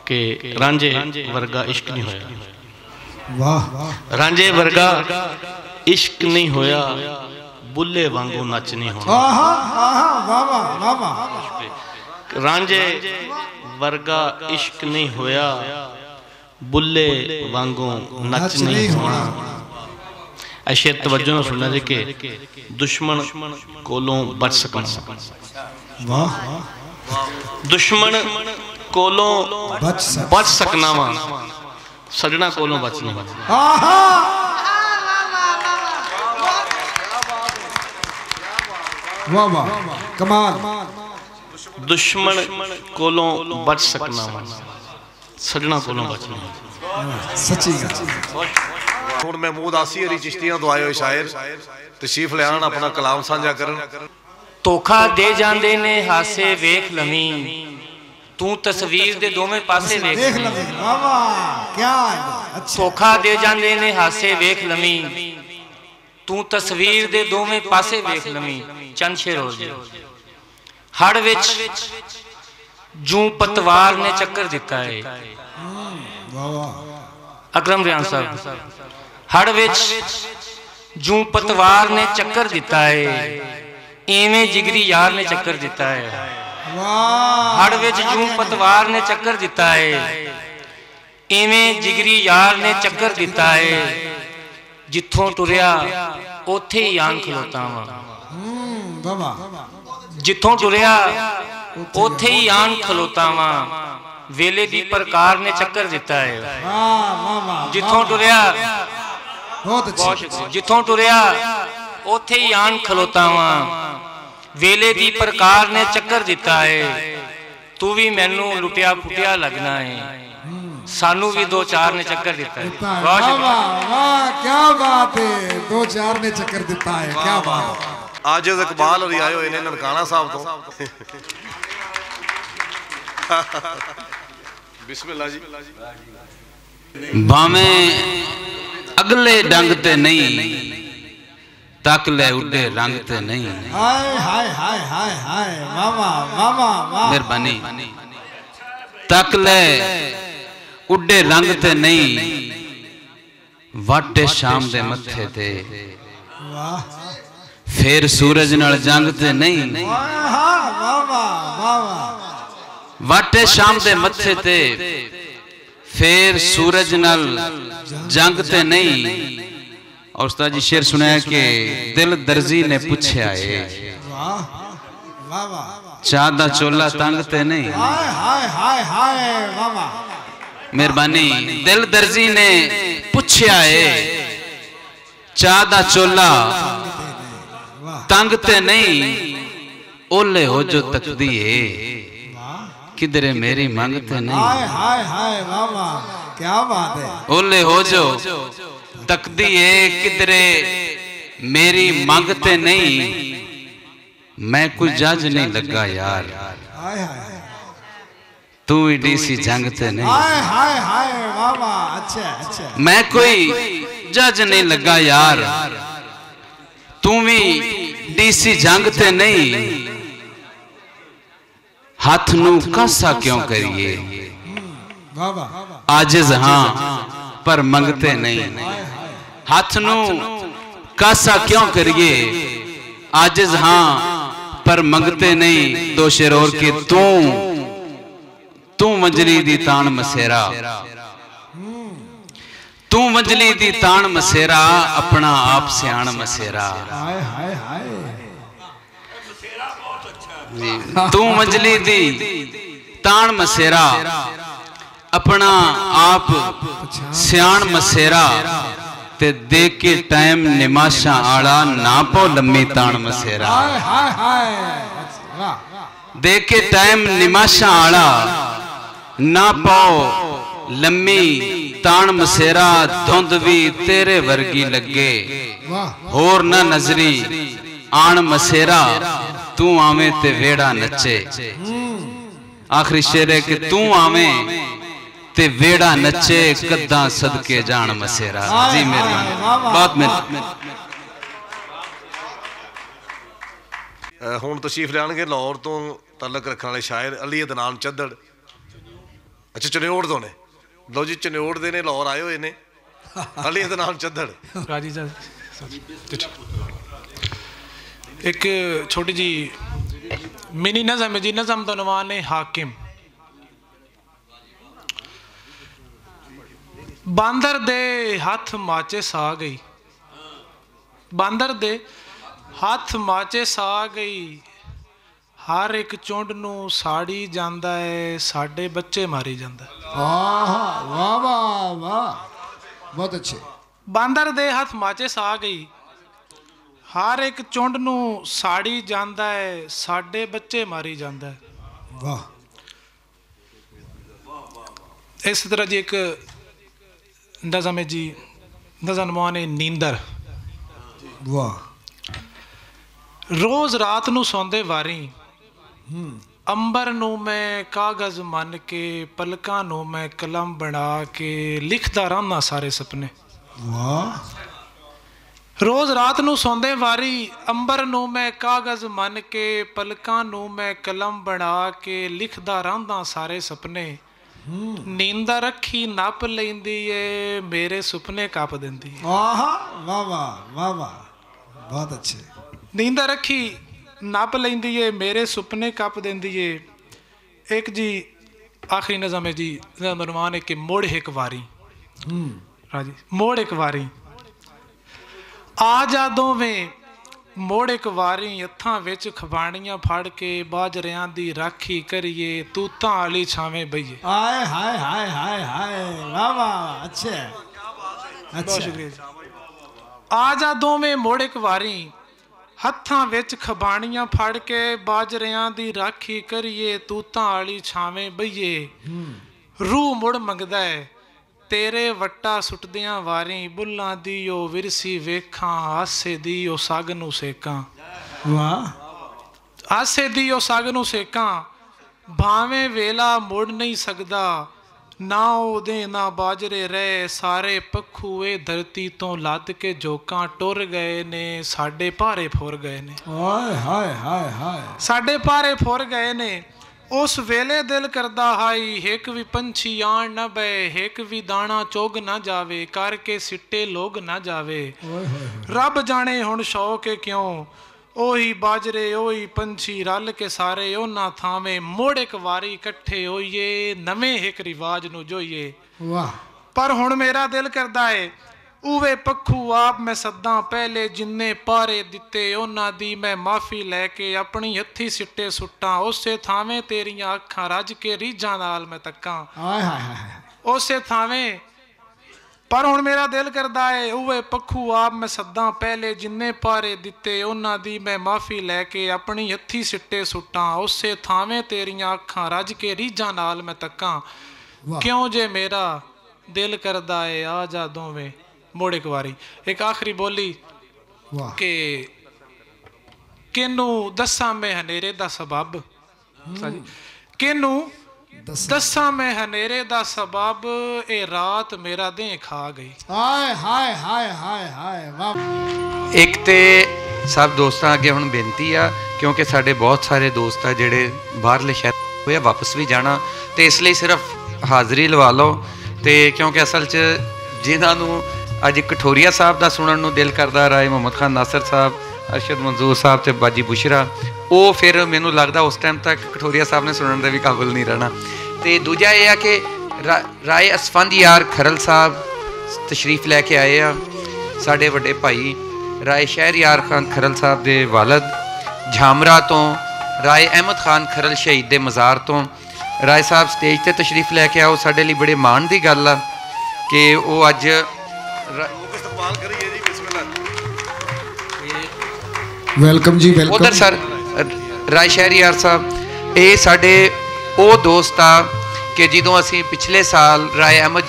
के रांझे वर्गा इश्क नहीं होया, रांझे वर्गा इश्क नहीं होया, बुल्ले वांगू नच नहीं होना। रांझे वर्गा इश्क नहीं होया, बुल्ले वांगू नच नहीं होना। ऐसे तवज्जो न सुनना जी के दुश्मन कोलों बच सकना, दुश्मन कोलों बच सकना वा, सजना कोलों बच नहीं। वाह वाह, कमाल। दुश्मन कोलों बच सकना वा, सजना कोलों बच नहीं। सच्ची गल। ਹੁਣ ਮਹਿਮੂਦ ਆਸੀ ਹਰੀ ਚਿਸ਼ਤੀਆਂ ਤੋਂ ਆਏ ਹੋਏ ਸ਼ਾਇਰ ਤਸ਼ਰੀਫ ਲਿਆਣ, ਆਪਣਾ ਕਲਾਮ ਸਾਂਝਾ ਕਰਨ। ਧੋਖਾ ਦੇ ਜਾਂਦੇ ਨੇ ਹਾਸੇ ਵੇਖ ਲਵੀਂ, ਤੂੰ ਤਸਵੀਰ ਦੇ ਦੋਵੇਂ ਪਾਸੇ ਵੇਖ ਲਵੀਂ। ਵਾਹ ਵਾਹ, ਕੀ ਅੱਛਾ। ਧੋਖਾ ਦੇ ਜਾਂਦੇ ਨੇ ਹਾਸੇ ਵੇਖ ਲਵੀਂ, ਤੂੰ ਤਸਵੀਰ ਦੇ ਦੋਵੇਂ ਪਾਸੇ ਵੇਖ ਲਵੀਂ। ਚੰਦ ਸ਼ੇਰ ਹੋ ਜੀ। ਹੜ ਵਿੱਚ ਜੂੰ ਪਤਵਾਰ ਨੇ ਚੱਕਰ ਦਿੱਤਾ ਏ। ਵਾਹ ਵਾਹ, ਅਕਰਮ ਰਿਆਨ ਸਾਹਿਬ। ਹੜ ਵਿੱਚ ਜੂੰ ਪਤਵਾਰ ਨੇ ਚੱਕਰ ਦਿੱਤਾ ਏ, ਐਵੇਂ ਜਿਗਰੀ ਯਾਰ ਨੇ ਚੱਕਰ ਦਿੱਤਾ ਏ। ਹੜ ਵਿੱਚ ਜੂੰ ਪਤਵਾਰ ਨੇ ਚੱਕਰ ਦਿੱਤਾ ਏ, ਐਵੇਂ ਜਿਗਰੀ ਯਾਰ ਨੇ ਚੱਕਰ ਦਿੱਤਾ ਏ। ਜਿੱਥੋਂ ਟੁਰਿਆ ਉੱਥੇ ਹੀ ਆਣ ਖਲੋਤਾ ਵਾਂ, ਜਿੱਥੋਂ ਟੁਰਿਆ ਉੱਥੇ ਹੀ ਆਣ ਖਲੋਤਾ ਵਾਂ। ਵੇਲੇ ਦੀ ਪ੍ਰਕਾਰ ਨੇ ਚੱਕਰ ਦਿੱਤਾ ਏ। ਜਿੱਥੋਂ ਟੁਰਿਆ, ਜਿੱਥੋਂ ਟੁਰਿਆ ਉੱਥੇ ਹੀ ਆਣ ਖਲੋਤਾ ਵਾਂ। ਵੇਲੇ ਦੀ ਪ੍ਰਕਾਰ ਨੇ ਚੱਕਰ ਦਿੱਤਾ ਏ। ਤੂੰ ਵੀ ਮੈਨੂੰ ਲੁੱਟਿਆ ਫੁੱਟਿਆ ਲੱਗਣਾ ਏ, ਸਾਨੂੰ ਵੀ ਦੋ ਚਾਰ ਨੇ ਚੱਕਰ ਦਿੱਤਾ ਏ। ਵਾਹ ਵਾਹ, ਕੀ ਬਾਤ ਹੈ। ਦੋ ਚਾਰ ਨੇ ਚੱਕਰ ਦਿੱਤਾ ਹੈ, ਕੀ ਬਾਤ। ਅੱਜ ਇਕਬਾਲ ਹੋਰੀ ਆਏ ਹੋਏ ਨੇ ਨਨਕਾਣਾ ਸਾਹਿਬ ਤੋਂ। ਬਿਸਮਿਲ੍ਲਾ ਜੀ। भावें अगले डंग ते नहीं, तक ले उड़े रंग ते नहीं। हाय हाय हाय हाय हाय, मामा मामा वाह, मेहरबानी। तक ले उड़े रंग ते नहीं, वाटे शाम दे मथे ते, फिर सूरज नाल जंग ते नहीं। वाटे शाम दे मथे ते, फिर सूरज नाल जंग ते नहीं। और उस्ताद जी शेर सुनाया कि दिल दर्जी ने पूछा है चाह दा चोला तंग ते नहीं। मेहरबानी। दिल दर्जी ने पूछा है चाह दा चोला तंग ते नहीं, ओले हो जो तकदी है किधरे मेरी मांगते नहीं। क्या बात है। ओले हो जो तकदी है किधरे मेरी मांगते नहीं, मैं कुछ जज नहीं लगा यार, तू ही डीसी जंगते नहीं। अच्छा मैं कोई जज नहीं लगा यार, तू भी डीसी जंगते नहीं, हाथ नू कासा क्यों करिए, आजिज हाँ पर मंगते नहीं। हाथ नू कासा क्यों करिए, आजिज हाँ पर मंगते नहीं। दो शेर और के तू मंजली दी तान मसेरा, तू मंजली दी तान मसेरा, अपना आप सियाण मसेरा। तू मंजली दी तान मसेरा, अपना आप सियाण मसेरा, ते देख के टाइम निमाशा आला ना पो लम्मी तान मसेरा। देख के टाइम निमाशा आला ना पाओ लम्मी तान मसेरा, धुंध भी तेरे वर्गी लगे होर ना नजरी आन मसेरा, तू आवे ते वेड़ा नचे। आखिरी शेर है कि तू आवे ते वेड़ा नचे, कद्दा सदके जान मसेरा। जी मेरी बहुत मेहरबानी। ਹੁਣ ਤਸ਼ਰੀਫ ਲਿਆਣਗੇ ਲਾਹੌਰ ਤੋਂ ਤਾਲੁਕ ਰੱਖਣ ਵਾਲੇ ਸ਼ਾਇਰ ਅਲੀ ਅਦਨਾਨ ਚੱਦੜ। ਅੱਛਾ ਚਨਿਓੜ ਤੋਂ ਨੇ। ਲਓ ਜੀ ਚਨਿਓੜ ਦੇ ਨੇ, ਲਾਹੌਰ ਆਏ ਹੋਏ ਨੇ ਅਲੀ ਅਦਨਾਨ ਚੱਦੜ। ਰਾਜੀ ਸਾਹਿਬ ਇੱਕ ਛੋਟੀ ਜੀ ਮਿਨੀ ਨਜ਼ਮ ਹੈ ਜੀ। ਨਜ਼ਮ ਦਾ ਉਨਵਾਨ ਹੈ ਹਾਕਿਮ। ਬਾਂਦਰ ਦੇ ਹੱਥ ਮਾਚਿਸ ਆ ਗਈ, ਬਾਂਦਰ ਦੇ ਹੱਥ ਮਾਚਿਸ ਆ ਗਈ, ਹਰ ਇੱਕ ਚੁੰਡ ਨੂੰ ਸਾੜੀ ਜਾਂਦਾ ਹੈ, ਸਾਡੇ ਬੱਚੇ ਮਾਰੀ ਜਾਂਦਾ। ਵਾਹ ਵਾਹ ਵਾਹ ਵਾਹ, ਬਹੁਤ ਅੱਛੇ। ਬਾਂਦਰ ਦੇ ਹੱਥ ਮਾਚਿਸ ਆ ਗਈ, ਹਰ ਇੱਕ ਚੁੰਡ ਨੂੰ ਸਾੜੀ ਜਾਂਦਾ ਹੈ, ਸਾਡੇ ਬੱਚੇ ਮਾਰੀ ਜਾਂਦਾ ਹੈ। ਵਾਹ। ਇਸ ਤਰ੍ਹਾਂ ਜੀ ਇੱਕ ਨਜ਼ਮ ਹੈ ਜੀ, ਨਜ਼ਮ ਹੈ ਨੀਂਦਰ। ਵਾਹ। ਰੋਜ਼ ਰਾਤ ਨੂੰ ਸੌਂਦੇ ਵਾਰੀ, ਅੰਬਰ ਨੂੰ ਮੈਂ ਕਾਗਜ਼ ਮੰਨ ਕੇ, ਪਲਕਾਂ ਨੂੰ ਮੈਂ ਕਲਮ ਬਣਾ ਕੇ, ਲਿਖਦਾ ਰਹਿੰਦਾ ਸਾਰੇ ਸੁਪਨੇ। ਵਾਹ। ਰੋਜ਼ ਰਾਤ ਨੂੰ ਸੌਂਦੇ ਵਾਰੀ, ਅੰਬਰ ਨੂੰ ਮੈਂ ਕਾਗਜ਼ ਮੰਨ ਕੇ, ਪਲਕਾਂ ਨੂੰ ਮੈਂ ਕਲਮ ਬਣਾ ਕੇ, ਲਿਖਦਾ ਰਹਿੰਦਾ ਸਾਰੇ ਸੁਪਨੇ। ਨੀਂਦਰ ਅੱਖੀ ਨੱਪ ਲੈਂਦੀ ਏ, ਮੇਰੇ ਸੁਪਨੇ ਕੱਪ ਦਿੰਦੀ ਏ। ਵਾਹ ਵਾਹ ਵਾਹ ਵਾਹ, ਬਹੁਤ ਅੱਛੇ। ਨੀਂਦਰ ਅੱਖੀ ਨੱਪ ਲੈਂਦੀ ਏ, ਮੇਰੇ ਸੁਪਨੇ ਕੱਪ ਦਿੰਦੀ ਏ। ਇੱਕ ਜੀ ਆਖਰੀ ਨਜ਼ਮ ਹੈ ਜੀ, ਨਜ਼ਮ ਹੈ ਕਿ ਮੋੜ ਇੱਕ ਵਾਰੀ। ਰਾਜੀ ਮੋੜ ਇੱਕ ਵਾਰੀ, ਆ ਜਾ ਦੋਵੇਂ ਮੋੜ ਇੱਕ ਵਾਰੀ, ਹੱਥਾਂ ਵਿੱਚ ਖਵਾਣੀਆਂ ਫੜ ਕੇ, ਬਾਜਰਿਆਂ ਦੀ ਰਾਖੀ ਕਰੀਏ, ਤੂਤਾਂ ਵਾਲੀ ਛਾਵੇਂ ਬਈਏ। ਹਾਏ ਹਾਏ ਹਾਏ ਹਾਏ ਹਾਏ, ਵਾਹ ਵਾਹ, ਅੱਛਾ ਬਹੁਤ ਸ਼ੁਕਰੀਆ ਜੀ। ਆ ਜਾ ਦੋਵੇਂ ਮੋੜ ਇੱਕ ਵਾਰੀ, ਹੱਥਾਂ ਵਿੱਚ ਖਬਾਣੀਆਂ ਫੜ ਕੇ, ਬਾਜਰਿਆਂ ਦੀ ਰਾਖੀ ਕਰੀਏ, ਤੂਤਾਂ ਵਾਲੀ ਛਾਵੇਂ ਬਈਏ। ਰੂਹ ਮੁੜ ਮੰਗਦਾ ਹੈ ਤੇਰੇ ਵੱਟਾ ਸੁੱਟਦਿਆਂ ਵਾਰੀ, ਬੁੱਲਾਂ ਦੀ ਉਹ ਵਿਰਸੀ ਵੇਖਾਂ, ਹਾਸੇ ਦੀ ਉਹ ਸੱਗ ਨੂੰ ਸੇਕਾਂ। ਵਾਹ। ਹਾਸੇ ਦੀ ਉਹ ਸੱਗ ਨੂੰ ਸੇਕਾਂ, ਭਾਵੇਂ ਵੇਲਾ ਮੁੜ ਨਹੀਂ ਸਕਦਾ, ਨਾ ਉਹਦੇ ਨਾ ਬਾਜਰੇ ਰਹੇ, ਸਾਰੇ ਪੱਖੂ ਇਹ ਧਰਤੀ ਤੋਂ ਲੱਦ ਕੇ ਜੋਕਾਂ ਟੁਰ ਗਏ ਨੇ, ਸਾਡੇ ਭਾਰੇ ਫੁਰ ਗਏ ਨੇ। ਹਾਏ ਹਾਏ ਹਾਏ ਹਾਏ, ਸਾਡੇ ਭਾਰੇ ਫੁਰ ਗਏ ਨੇ। ਉਸ ਵੇਲੇ ਦਿਲ ਕਰਦਾ ਹਾਈ, ਇੱਕ ਵੀ ਪੰਛੀ ਆਣ ਨਾ ਬਏ, ਇੱਕ ਵੀ ਦਾਣਾ ਚੁੱਗ ਨਾ ਜਾਵੇ, ਕਰਕੇ ਸਿੱਟੇ ਲੋਗ ਨਾ ਜਾਵੇ। ਰੱਬ ਜਾਣੇ ਹੁਣ ਸ਼ੌਕ ਕਿਉਂ, ਉਹੀ ਬਾਜਰੇ ਉਹੀ ਪੰਛੀ ਰਲ ਕੇ ਸਾਰੇ ਉਹਨਾਂ ਥਾਵੇਂ ਮੁੜ ਇੱਕ ਵਾਰੀ ਇਕੱਠੇ ਹੋਈਏ, ਨਵੇਂ ਇੱਕ ਰਿਵਾਜ ਨੂੰ ਜੋਈਏ। ਵਾਹ। ਪਰ ਹੁਣ ਮੇਰਾ ਦਿਲ ਕਰਦਾ ਏ ਉਵੇ ਪੱਖੂ ਆਪ ਮੈਂ ਸੱਦਾਂ ਪਹਿਲੇ ਜਿੰਨੇ ਪਾਰੇ ਦਿੱਤੇ ਉਹਨਾਂ ਦੀ ਮੈਂ ਮਾਫੀ ਲੈ ਕੇ ਆਪਣੀ ਹੱਥੀ ਸਿੱਟੇ ਸੁੱਟਾਂ ਉਸੇ ਥਾਵੇਂ ਤੇਰੀਆਂ ਅੱਖਾਂ ਰੱਜ ਕੇ ਰੀਝਾਂ ਨਾਲ ਮੈਂ ਤੱਕਾਂ ਉਸੇ ਥਾਵੇਂ ਪਰ ਹੁਣ ਮੇਰਾ ਦਿਲ ਕਰਦਾ ਏ ਉਵੇ ਪੱਖੂ ਆਪ ਮੈਂ ਸੱਦਾਂ ਪਹਿਲੇ ਜਿੰਨੇ ਪਾਰੇ ਦਿੱਤੇ ਉਹਨਾਂ ਦੀ ਮੈਂ ਮਾਫੀ ਲੈ ਕੇ ਆਪਣੀ ਹੱਥੀ ਸਿੱਟੇ ਸੁੱਟਾਂ ਉਸੇ ਥਾਵੇਂ ਤੇਰੀਆਂ ਅੱਖਾਂ ਰੱਜ ਕੇ ਰੀਝਾਂ ਨਾਲ ਮੈਂ ਤੱਕਾਂ ਕਿਉਂ ਜੇ ਮੇਰਾ ਦਿਲ ਕਰਦਾ ਏ ਆ ਜਾ ਦੋਵੇਂ ਮੁੜ ਇੱਕ ਵਾਰੀ ਇੱਕ ਆਖਰੀ ਬੋਲੀ ਕਿ ਕਿਹਨੂੰ ਦੱਸਾਂ ਮੈਂ ਹਨੇਰੇ ਦਾ ਸਬਬ ਕਿਹਨੂੰ ਦੱਸਾਂ ਮੈਂ ਹਨੇਰੇ ਦਾ ਸਬਬ ਇਹ ਰਾਤ ਮੇਰਾ ਦੇਹ ਖਾ ਗਈ ਹਾਏ ਹਾਏ ਹਾਏ ਹਾਏ ਹਾਏ ਵਾਹ। ਇੱਕ ਤੇ ਸਭ ਦੋਸਤਾਂ ਅੱਗੇ ਹੁਣ ਬੇਨਤੀ ਆ ਕਿਉਂਕਿ ਸਾਡੇ ਬਹੁਤ ਸਾਰੇ ਦੋਸਤ ਆ ਜਿਹੜੇ ਬਾਹਰਲੇ ਸ਼ਹਿਰ ਹੋਏ ਵਾਪਸ ਵੀ ਜਾਣਾ ਤੇ ਇਸ ਲਈ ਸਿਰਫ ਹਾਜ਼ਰੀ ਲਵਾ ਲਓ ਤੇ ਕਿਉਂਕਿ ਅਸਲ 'ਚ ਜਿਨ੍ਹਾਂ ਨੂੰ ਅੱਜ ਕਠੋਰੀਆ ਸਾਹਿਬ ਦਾ ਸੁਣਨ ਨੂੰ ਦਿਲ ਕਰਦਾ ਰਾਏ ਮੁਹੰਮਦ ਖਾਨ ਨਾਸਰ ਸਾਹਿਬ ਅਰਸ਼ਦ ਮੰਜ਼ੂਰ ਸਾਹਿਬ ਤੇ ਬਾਜੀ ਬੁਸ਼ਰਾ ਉਹ ਫਿਰ ਮੈਨੂੰ ਲੱਗਦਾ ਉਸ ਟਾਈਮ ਤੱਕ ਕਠੋਰੀਆ ਸਾਹਿਬ ਨੇ ਸੁਣਨ ਦੇ ਵੀ ਕਾਬਿਲ ਨਹੀਂ ਰਹਿਣਾ। ਤੇ ਦੂਜਾ ਇਹ ਆ ਕਿ ਰਾਏ ਅਸਫੰਦੀਯਾਰ ਖਰਲ ਸਾਹਿਬ ਤਸ਼ਰੀਫ ਲੈ ਕੇ ਆਏ ਆ ਸਾਡੇ ਵੱਡੇ ਭਾਈ ਰਾਏ ਸ਼ਹਿਰਯਾਰ ਖਾਨ ਖਰਲ ਸਾਹਿਬ ਦੇ ਵਾਲਦ ਝਾਮਰਾ ਤੋਂ ਰਾਏ ਅਹਿਮਦ ਖਾਨ ਖਰਲ ਸ਼ਹੀਦ ਦੇ ਮਜ਼ਾਰ ਤੋਂ ਰਾਏ ਸਾਹਿਬ ਸਟੇਜ ਤੇ ਤਸ਼ਰੀਫ ਲੈ ਕੇ ਆਓ। ਸਾਡੇ ਲਈ ਬੜੇ ਮਾਣ ਦੀ ਗੱਲ ਆ ਕਿ ਉਹ ਅੱਜ ਵੈਲਕਮ ਜੀ ਵੈਲਕਮ ਉਧਰ ਸਰ ਰਾਏ ਸ਼ਹਿਰਯਾਰ ਸਾਹਿਬ ਇਹ ਸਾਡੇ ਉਹ ਦੋਸਤ ਆ ਕਿ ਜਦੋਂ ਅਸੀਂ ਪਿਛਲੇ ਸਾਲ ਰਾਏ ਅਹਿਮਦ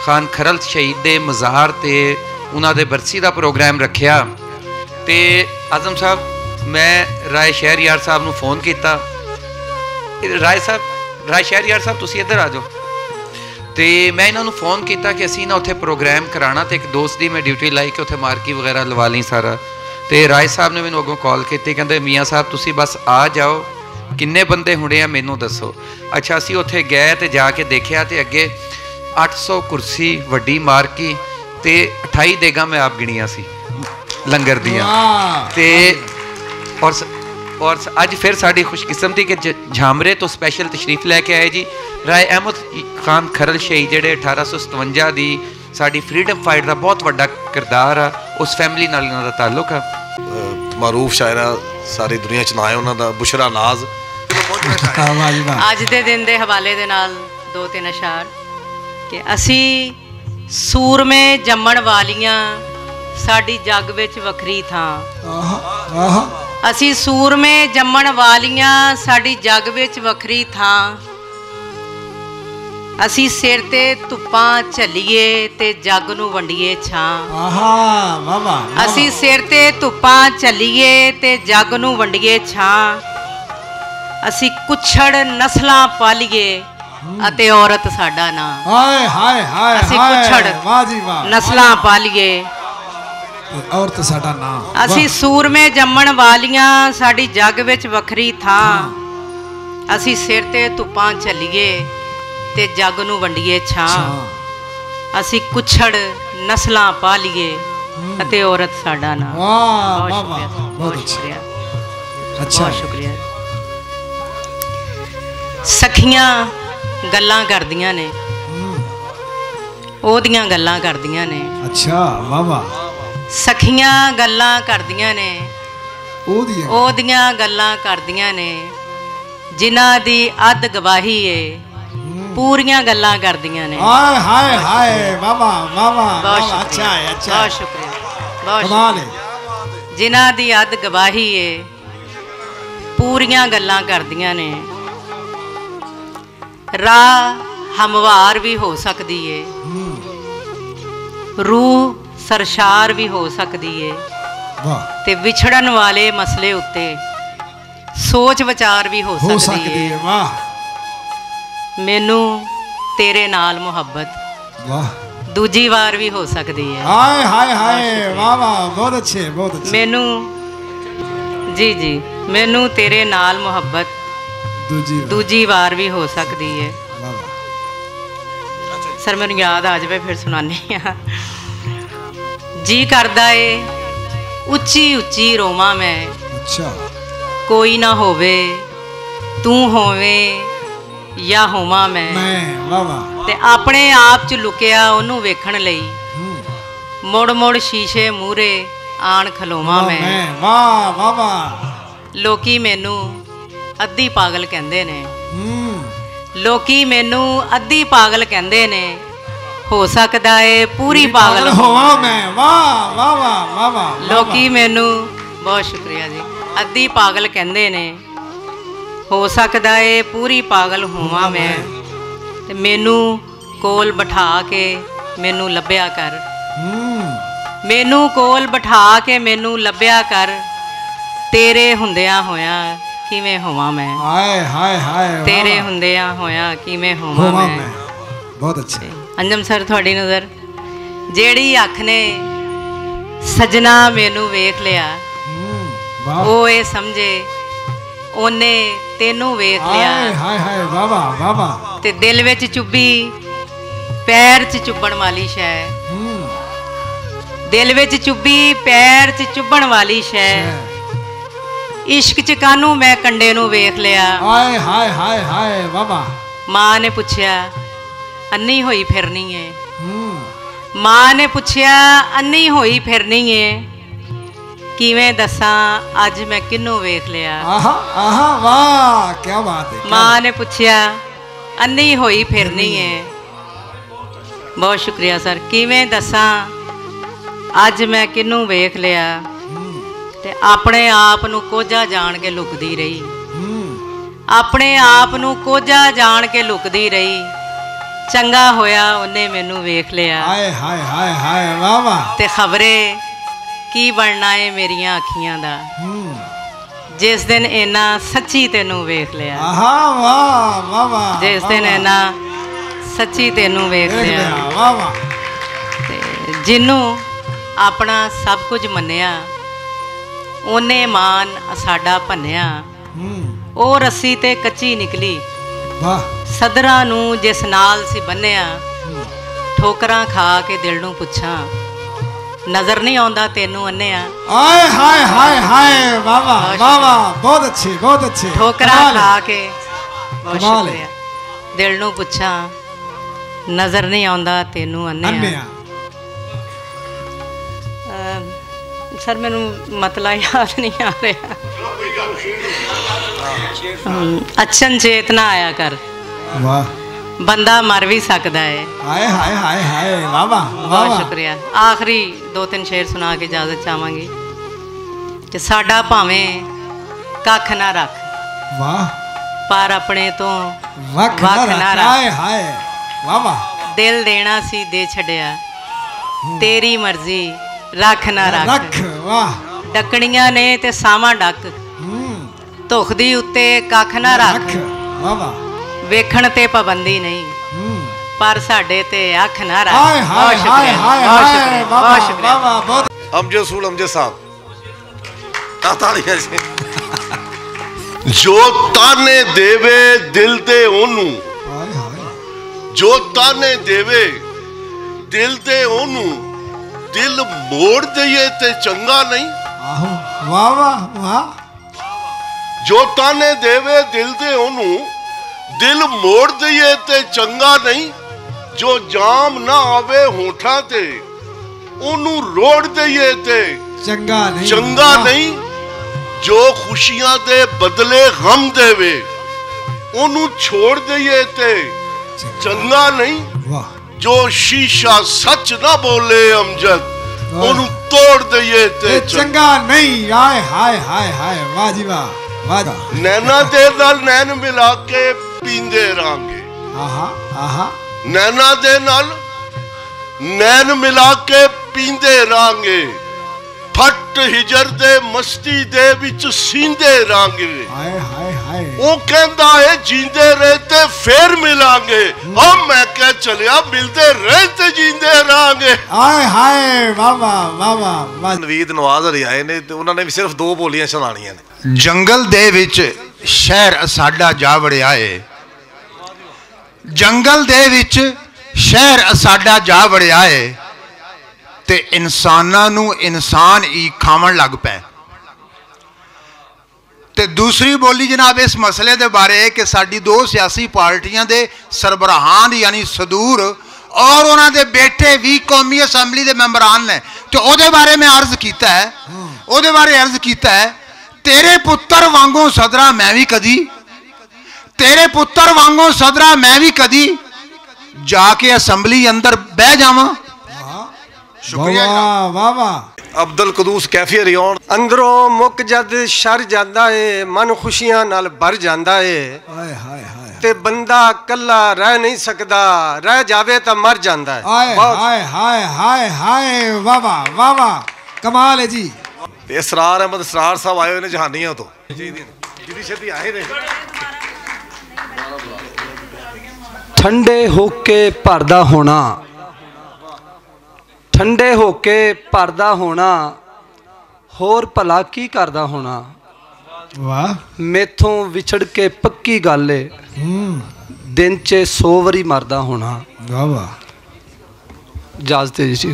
ਖਾਨ ਖਰਲ ਸ਼ਹੀਦ ਦੇ ਮਜ਼ਾਰ ਤੇ ਉਹਨਾਂ ਦੇ ਬਰਸੀ ਦਾ ਪ੍ਰੋਗਰਾਮ ਰੱਖਿਆ ਤੇ ਆਜ਼ਮ ਸਾਹਿਬ ਮੈਂ ਰਾਏ ਸ਼ਹਿਰਯਾਰ ਸਾਹਿਬ ਨੂੰ ਫੋਨ ਕੀਤਾ ਰਾਏ ਸ਼ਹਿਰਯਾਰ ਸਾਹਿਬ ਤੁਸੀਂ ਇੱਧਰ ਆ ਜਾਓ ਤੇ ਮੈਂ ਇਹਨਾਂ ਨੂੰ ਫੋਨ ਕੀਤਾ ਕਿ ਅਸੀਂ ਨਾ ਉੱਥੇ ਪ੍ਰੋਗਰਾਮ ਕਰਾਉਣਾ ਤੇ ਇੱਕ ਦੋਸਤ ਦੀ ਮੈਂ ਡਿਊਟੀ ਲਾਈ ਕਿ ਉੱਥੇ ਮਾਰਕੀ ਵਗੈਰਾ ਲਵਾ ਲਈ ਸਾਰਾ ਤੇ ਰਾਏ ਸਾਹਿਬ ਨੇ ਮੈਨੂੰ ਅੱਗੋਂ ਕਾਲ ਕੀਤੀ ਕਹਿੰਦੇ ਮੀਆਂ ਸਾਹਿਬ ਤੁਸੀਂ ਬਸ ਆ ਜਾਓ ਕਿੰਨੇ ਬੰਦੇ ਹੋਣੇ ਆ ਮੈਨੂੰ ਦੱਸੋ। ਅੱਛਾ ਅਸੀਂ ਉੱਥੇ ਗਏ ਤੇ ਜਾ ਕੇ ਦੇਖਿਆ ਤੇ ਅੱਗੇ 800 ਕੁਰਸੀ ਵੱਡੀ ਮਾਰਕੀ ਤੇ 28 ਦੇਗਾਂ ਮੈਂ ਆਪ ਗਿਣੀਆਂ ਸੀ ਲੰਗਰ ਦੀਆਂ ਤੇ ਔਰ ਅੱਜ ਫਿਰ ਸਾਡੀ ਖੁਸ਼ਕਿਸਮਤੀ ਕਿ ਝਾਮਰੇ ਤੋਂ ਸਪੈਸ਼ਲ ਤਸ਼ਰੀਫ ਲੈ ਕੇ ਆਏ ਜੀ ਰਾਏ ਅਹਿਮਦ ਖਾਨ ਖਰਲ ਸ਼ਹੀਦ ਜਿਹੜੇ 1857 ਦੀ ਸਾਡੀ ਫਰੀडम फाइट ਦਾ ਬਹੁਤ ਵੱਡਾ ਕਿਰਦਾਰ ਆ ਉਸ ਫੈਮਿਲੀ ਨਾਲ ਇਹਨਾਂ ਦਾ ਤਾਲੁਕ ਆ। ਮਾਰੂਫ ਸ਼ਾਇਰਾ ਸਾਰੀ ਦੁਨੀਆ 'ਚ ਨਾਂ ਹੈ ਉਹਨਾਂ ਦਾ ਬੁਸ਼ਰਾ ਨਾਜ਼ ਅੱਜ ਦੇ ਦਿਨ ਦੇ ਹਵਾਲੇ ਦੇ ਨਾਲ ਦੋ ਤਿੰਨ ਅਸ਼ਾਰ ਕਿ ਅਸੀਂ ਸੂਰਮੇ ਜੰਮਣ ਵਾਲੀਆਂ ਸਾਡੀ ਜੱਗ ਵਿੱਚ ਵੱਖਰੀ ਥਾਂ ਅਸੀਂ ਸੂਰਮੇ ਜੰਮਣ ਵਾਲੀਆਂ ਸਾਡੀ ਜੱਗ ਵਿੱਚ ਵੱਖਰੀ ਥਾਂ ਅਸੀਂ ਸਿਰ ਤੇ ਧੁੱਪਾਂ ਝੱਲੀਏ ਤੇ ਜੱਗ ਨੂੰ ਵੰਡੀਏ ਛਾਂ ਅਸੀਂ ਸਿਰ ਤੇ ਧੁੱਪਾਂ ਝੱਲੀਏ ਤੇ ਜੱਗ ਨੂੰ ਵੰਡੀਏ ਛਾਂ ਅਸੀਂ ਕੁੱਛੜ ਨਸਲਾਂ ਪਾਲੀਏ ਅਤੇ ਔਰਤ ਸਾਡਾ ਨਾਂ ਅਸੀਂ ਕੁੱਛੜ ਨਸਲਾਂ ਪਾਲੀਏ ਔਰਤ ਸਾਡਾ ਨਾਂ ਅਸੀਂ ਸੂਰਮੇ ਜੰਮਣ ਵਾਲੀਆਂ ਸਾਡੀ ਜੱਗ ਵਿੱਚ ਵੱਖਰੀ ਥਾਂ ਅਸੀਂ ਸਿਰ ਤੇ ਧੁੱਪਾਂ ਝੱਲੀਏ ਤੇ ਜੱਗ ਨੂੰ ਵੰਡੀਏ ਛਾਂ ਅਸੀਂ ਕੁੱਛੜ ਨਸਲਾਂ ਪਾਲੀਏ ਅਤੇ ਔਰਤ ਸਾਡਾ ਨਾਂ ਬਹੁਤ ਸ਼ੁਕਰੀਆ ਬਹੁਤ ਸ਼ੁਕਰੀਆ। ਸਖੀਆਂ ਗੱਲਾਂ ਕਰਦੀਆਂ ਨੇ ਉਹਦੀਆਂ ਗੱਲਾਂ ਕਰਦੀਆਂ ਨੇ ਅੱਛਾ ਵਾਹ ਵਾਹ ਸਖੀਆਂ ਗੱਲਾਂ ਕਰਦੀਆਂ ਨੇ ਉਹਦੀਆਂ ਗੱਲਾਂ ਕਰਦੀਆਂ ਨੇ ਜਿਨ੍ਹਾਂ ਦੀ ਅੱਧ ਗਵਾਹੀ ਏ ਪੂਰੀਆਂ ਗੱਲਾਂ ਕਰਦੀਆਂ ਨੇ ਹਾਏ ਹਾਏ ਹਾਏ ਵਾਵਾ ਵਾਵਾ ਅੱਛਾ ਹੈ ਅੱਛਾ ਬਹੁਤ ਸ਼ੁਕਰੀਆ ਬਹੁਤ ਕਮਾਲ ਹੈ ਜਿਨ੍ਹਾਂ ਦੀ ਅੱਧ ਗਵਾਹੀ ਏ ਪੂਰੀਆਂ ਗੱਲਾਂ ਕਰਦੀਆਂ ਨੇ ਰਾਹ ਹਮਵਾਰ ਵੀ ਹੋ ਸਕਦੀ ਏ ਰੂਹ ਸਰਸ਼ਾਰ ਵੀ ਹੋ ਸਕਦੀ ਏ ਤੇ ਵਿਛੜਨ ਵਾਲੇ ਮਸਲੇ ਉੱਤੇ ਸੋਚ ਵਿਚਾਰ ਵੀ ਹੋ ਸਕਦੀ ਏ ਵਾਹ ਮੈਨੂੰ ਤੇਰੇ ਨਾਲ ਮੁਹੱਬਤ ਵਾਹ ਦੂਜੀ ਵਾਰ ਵੀ ਹੋ ਸਕਦੀ ਹੈ ਹਾਏ ਹਾਏ ਹਾਏ ਵਾਹ ਵਾਹ ਬਹੁਤ ਅੱਛੇ ਬਹੁਤ ਅੱਛੇ ਮੈਨੂੰ ਜੀ ਜੀ ਮੈਨੂੰ ਤੇਰੇ ਨਾਲ ਮੁਹੱਬਤ ਦੂਜੀ ਵਾਰ ਵੀ ਹੋ ਸਕਦੀ ਹੈ ਸਰ ਮੈਨੂੰ ਯਾਦ ਆ ਜਾਵੇ ਫਿਰ ਸੁਣਾਉਂਦੀ ਆ ਜੀ ਕਰਦਾ ਏ ਉੱਚੀ ਉੱਚੀ ਰੋਵਾਂ ਮੈਂ ਅੱਛਾ ਕੋਈ ਨਾ ਹੋਵੇ ਤੂੰ ਹੋਵੇਂ ਜਾਂ ਹੋਵਾਂ ਮੈਂ ਵਾਹ ਵਾਹ ਤੇ ਆਪਣੇ ਆਪ ਚ ਲੁਕਿਆ ਉਹਨੂੰ ਵੇਖਣ ਲਈ ਮੁੜ ਮੁੜ ਸ਼ੀਸ਼ੇ ਮੂਰੇ ਆਣ ਖਲੋਵਾਂ ਮੈਂ। ਵਾਹ ਵਾਹ ਵਾਹ। ਲੋਕੀ ਮੈਨੂੰ ਅੱਧੀ ਪਾਗਲ ਕਹਿੰਦੇ ਨੇ, ਲੋਕੀ ਮੈਨੂੰ ਅੱਧੀ ਪਾਗਲ ਕਹਿੰਦੇ ਨੇ, ਹੋ ਸਕਦਾ ਏ ਪੂਰੀ ਪਾਗਲ ਹੋਵਾਂ ਮੈਂ। ਵਾਹ ਵਾਹ ਵਾਹ ਵਾਹ ਵਾਹ। ਲੋਕੀ ਮੈਨੂੰ, ਬਹੁਤ ਸ਼ੁਕਰੀਆ ਜੀ, ਅੱਧੀ ਪਾਗਲ ਕਹਿੰਦੇ ਨੇ, ਹੋ ਸਕਦਾ ਏ ਪੂਰੀ ਪਾਗਲ ਹੋਵਾਂ ਮੈਂ। ਤੇ ਮੈਨੂੰ ਕੋਲ ਬਿਠਾ ਕੇ ਮੈਨੂੰ ਲੱਭਿਆ ਕਰ, ਮੈਨੂੰ ਕੋਲ ਬਿਠਾ ਕੇ ਮੈਨੂੰ ਲੱਭਿਆ ਕਰ, ਤੇਰੇ ਹੁੰਦਿਆਂ ਹੋਇਆਂ ਕਿਵੇਂ ਹੋਵਾਂ ਮੈਂ। ਹਾਏ ਹਾਏ ਹਾਏ। ਤੇਰੇ ਹੁੰਦਿਆਂ ਹੋਇਆਂ ਕਿਵੇਂ ਹੋਵਾਂ ਮੈਂ। ਬਹੁਤ ਅੱਛੇ। ਅੰਜਮ ਸਰ, ਤੁਹਾਡੀ ਨਜ਼ਰ, ਜਿਹੜੀ ਅੱਖ ਨੇ ਸਜਣਾ ਮੈਨੂੰ ਵੇਖ ਲਿਆ, ਉਹ ਇਹ ਸਮਝੇ ਉਹਨੇ ਤੈਨੂੰ ਵੇਖ ਲਿਆ। ਹਾਏ ਹਾਏ ਵਾਹ ਵਾਹ ਵਾਹ ਵਾਹ। ਤੇ ਦਿਲ ਵਿੱਚ ਚੁੱਭੀ ਪੈਰ 'ਚ ਚੁੱਭਣ ਵਾਲੀ ਸ਼ੈ, ਦਿਲ ਵਿੱਚ ਚੁੱਭੀ ਪੈਰ 'ਚ ਚੁੱਭਣ ਵਾਲੀ ਸ਼ੈ, ਇਸ਼ਕ 'ਚ ਕਾਹਨੂੰ ਮੈਂ ਕੰਡੇ ਨੂੰ ਵੇਖ ਲਿਆ। ਹਾਏ ਹਾਏ ਹਾਏ ਹਾਏ ਵਾਹ ਵਾਹ। ਮਾਂ ਨੇ ਪੁੱਛਿਆ ਅੰਨੀ ਹੋਈ ਫਿਰਨੀ ਏ, ਮਾਂ ਨੇ ਪੁੱਛਿਆ ਅੰਨੀ ਹੋਈ ਫਿਰਨੀ ਏ, ਕਿਵੇਂ ਦੱਸਾਂ ਅੱਜ ਮੈਂ ਕਿਹਨੂੰ ਵੇਖ ਲਿਆ। ਆਹਾ ਆਹਾ ਵਾਹ ਕੀ ਬਾਤ ਹੈ। ਮਾਂ ਨੇ ਪੁੱਛਿਆ ਅੰਨੀ ਹੋਈ ਫਿਰਨੀ ਏ, ਬਹੁਤ ਸ਼ੁਕਰੀਆ ਸਰ, ਕਿਵੇਂ ਦੱਸਾਂ ਅੱਜ ਮੈਂ ਕਿਹਨੂੰ ਵੇਖ ਲਿਆ। ਤੇ ਆਪਣੇ ਆਪ ਨੂੰ ਕੋਝਾ ਜਾਣ ਕੇ ਲੁਕਦੀ ਰਹੀ, ਆਪਣੇ ਆਪ ਨੂੰ ਕੋਝਾ ਜਾਣ ਕੇ ਲੁਕਦੀ ਰਹੀ, ਚੰਗਾ ਹੋਇਆ ਉਹਨੇ ਮੈਨੂੰ ਵੇਖ ਲਿਆ। ਹਾਏ ਹਾਏ ਹਾਏ ਹਾਏ ਵਾਹ ਵਾਹ। ਤੇ ਖਬਰੇ ਕੀ ਬਣਨਾ ਏ ਮੇਰੀਆਂ ਅੱਖੀਆਂ ਦਾ, ਜਿਸ ਦਿਨ ਇਹਨਾਂ ਸੱਚੀ ਤੈਨੂੰ ਵੇਖ ਲਿਆ। ਆਹਾ ਵਾਹ ਵਾਹ ਵਾਹ। ਜਿਸ ਦਿਨ ਇਹਨਾਂ ਸੱਚੀ ਤੈਨੂੰ ਵੇਖ ਲਿਆ। ਵਾਹ ਵਾਹ। ਤੇ ਜਿਹਨੂੰ ਆਪਣਾ ਸਭ ਕੁਝ ਮੰਨਿਆ, ਉਹਨੇ ਮਾਨ ਸਾਡਾ ਭੰਨਿਆ, ਉਹ ਰੱਸੀ ਤੇ ਕੱਚੀ ਨਿਕਲੀ, ਵਾਹ। ਸਦਰਾਂ ਨੂੰ ਜਿਸ ਨਾਲ ਸੀ ਬੰਨਿਆ, ਠੋਕਰਾਂ ਖਾ ਕੇ ਦਿਲ ਨੂੰ ਪੁੱਛਾਂ, ਨਜ਼ਰ ਨਹੀਂ ਆਉਂਦਾ ਤੈਨੂੰ ਅੰਨਿਆ। ਹਾਏ ਹਾਏ ਹਾਏ ਹਾਏ ਵਾਹ ਵਾਹ ਵਾਹ ਵਾਹ। ਬਹੁਤ ਅੱਛੇ ਬਹੁਤ ਅੱਛੇ। ਠੋਕਰਾਂ ਖਾ ਕੇ, ਬਹੁਤ ਸ਼ੁਕਰੀਆ, ਦਿਲ ਨੂੰ ਪੁੱਛਾਂ, ਨਜ਼ਰ ਨਹੀਂ ਆਉਂਦਾ ਤੈਨੂੰ ਅੰਨਿਆ। ਸਰ ਮੈਨੂੰ ਮਤਲਬ ਯਾਦ ਨਹੀਂ ਆ ਰਿਹਾ। ਅਚਨ ਚੇਤਨਾ ਆਇਆ ਕਰ, ਵਾਹ। ਬੰਦਾ ਮਰ ਵੀ ਸਕਦਾ ਹੈ। ਹਾਏ ਹਾਏ ਹਾਏ ਹਾਏ ਵਾਹ ਵਾਹ। ਬਹੁਤ ਸ਼ੁਕਰੀਆ। ਆਖਰੀ 2-3 ਸ਼ੇਰ ਸੁਣਾ ਕੇ ਇਜਾਜ਼ਤ ਚਾਹਾਂਗੀ ਕਿ ਸਾਡਾ ਭਾਵੇਂ ਕੱਖ ਨਾ ਰੱਖ, ਵਾਹ, ਪਰ ਆਪਣੇ ਤੋਂ ਵੱਖ ਨਾ ਰੱਖ। ਹਾਏ ਹਾਏ ਵਾਹ ਵਾਹ। ਦਿਲ ਦੇਣਾ ਸੀ ਦੇ ਛੱਡਿਆ, ਤੇਰੀ ਮਰਜ਼ੀ ਰੱਖ ਨਾ ਰੱਖ। ਵਾਹ। ਡੱਕਣੀਆਂ ਨੇ ਤੇ ਸਾਵਾਂ ਡੱਕ, ਧੁਖਦੀ ਉੱਤੇ ਕੱਖ ਨਾ ਰੱਖ। ਵਾਹ ਵਾਹ। ਵੇਖਣ ਤੇ ਪਾਬੰਦੀ ਨਹੀਂ, ਪਰ ਸਾਡੇ ਤੇ ਅੱਖ ਨਾ ਰੱਖ। ਹਾਏ ਹਾਏ ਹਾਏ ਹਾਏ ਬਹੁਤ ਸ਼ੁਕਰੀਆ। ਵਾਹ ਬਹੁਤ। ਅਮਜਦ ਸੂਲ ਅਮਜਦ ਸਾਹਿਬ ਤਾਲੀਆਂ ਜੀ। ਜੋ ਤਾਨੇ ਦੇਵੇ ਦਿਲ ਤੇ ਉਹਨੂੰ, ਜੋ ਤਾਨੇ ਦੇਵੇ ਦਿਲ ਤੇ ਉਹਨੂੰ, ਦਿਲ ਮੋੜ ਦਈਏ ਤੇ ਚੰਗਾ ਨਹੀਂ। ਆਹੋ ਵਾਹ ਵਾਹ ਵਾਹ। ਜੋ ਤਾਨੇ ਦੇਵੇ ਦਿਲ ਤੇ ਉਹਨੂੰ, ਦਿਲ ਮੋੜ ਦਈਏ ਤੇ ਚੰਗਾ ਨਹੀਂ। ਜੋ ਜਾਮ ਨਾ ਆਵੇ ਹੋਠਾਂ ਤੇ, ਉਹਨੂੰ ਰੋੜ ਦਈਏ ਤੇ ਚੰਗਾ ਨਹੀਂ। ਚੰਗਾ ਨਹੀਂ। ਜੋ ਖੁਸ਼ੀਆਂ ਦੇ ਬਦਲੇ ਗਮ ਦੇਵੇ, ਉਹਨੂੰ ਛੋੜ ਦਈਏ ਤੇ ਚੰਗਾ ਨਹੀਂ। ਵਾਹ। ਜੋ ਸ਼ੀਸ਼ਾ ਸੱਚ ਨਾ ਬੋਲੇ ਅਮਜਦ, ਉਹਨੂੰ ਤੋੜ ਦਈਏ ਤੇ ਚੰਗਾ ਨਹੀਂ। ਹਾਏ ਹਾਏ ਹਾਏ ਹਾਏ ਵਾਹ ਜੀ ਵਾਹ ਵਾਹ। ਨੈਣਾ ਦੇ ਨਾਲ ਨੈਣ ਮਿਲਾ ਕੇ ਪੀਂਦੇ ਰਾਂਗੇ। ਆਹਾ ਆਹਾ। ਨੈਣਾ ਦੇ ਨਾਲ ਨੈਣ ਮਿਲਾ ਕੇ ਪੀਂਦੇ ਰਾਂਗੇ, ਫੱਟ ਹਿਜਰ ਦੇ ਮਸਤੀ ਦੇ ਵਿੱਚ ਸੀਂਦੇ ਰਾਂਗੇ। ਹਾਏ ਹਾਏ ਹਾਏ। ਉਹ ਕਹਿੰਦਾ ਏ ਜੀਂਦੇ ਰਹੇ ਤੇ ਫੇਰ ਮਿਲਾਂਗੇ, ਆ ਮੈਂ ਕਿਹਾ ਚਲਿਆ ਮਿਲਦੇ ਰਹੇ ਤੇ ਜੀਂਦੇ ਰਾਂਗੇ। ਹਾਏ ਹਾਏ ਵਾਹ ਵਾਹ ਵਾਹ ਵਾਹ। ਨਵੀਦ ਨਵਾਜ਼ ਹਰੀ ਆਏ ਨੇ ਤੇ ਉਹਨਾਂ ਨੇ ਵੀ ਸਿਰਫ 2 ਬੋਲੀਆਂ ਸੁਣਾਣੀਆਂ ਨੇ। ਜੰਗਲ ਦੇ ਵਿੱਚ ਸ਼ਹਿਰ ਸਾਡਾ ਜਾ ਵੜਿਆ ਏ, ਜੰਗਲ ਦੇ ਵਿੱਚ ਸ਼ਹਿਰ ਸਾਡਾ ਜਾ ਵੜਿਆ ਏ, ਤੇ ਇਨਸਾਨਾਂ ਨੂੰ ਇਨਸਾਨ ਹੀ ਖਾਵਣ ਲੱਗ ਪਏ। ਤੇ ਦੂਸਰੀ ਬੋਲੀ ਜਨਾਬ ਇਸ ਮਸਲੇ ਦੇ ਬਾਰੇ ਕਿ ਸਾਡੀ 2 ਸਿਆਸੀ ਪਾਰਟੀਆਂ ਦੇ ਸਰਬਰਾਹਾਂ ਯਾਨੀ ਸਦੂਰ और उन्होंने बेटे भी कौमी असैम्बली के मैंबरान ने, तो वो बारे में अर्ज किया है, वो बारे अर्ज किया है, तेरे पुत्र वांगू सदरा मैं भी कदी, तेरे पुत्र वांगू सदरा मैं भी कदी जाके असैम्बली अंदर बह जावा। शुक्रिया। वाह वाह। अब्दुल कदूस कैफी रियान। अंदरों मुक जद शर जाता है, मन खुशियां नाल भर जाता है, ते बंदा कला रह नहीं सकता, रह जावे तो मर जाता है। हाय हाय हाय हाय हाय, वाह वाह वाह वाह, कमाल है जी। इसरार अहमद इसरार साहब आए ने जहानिया तो जिदी छेती आए ने। ठंडे होके भरदा होना, ठंडे होके भरदा होना, होर भला की करदा होना। वाह। मेथों विछड़ के पक्की गल है, दिन च 100 वारी मरदा होना। वाह वाह। इजाजत है जी।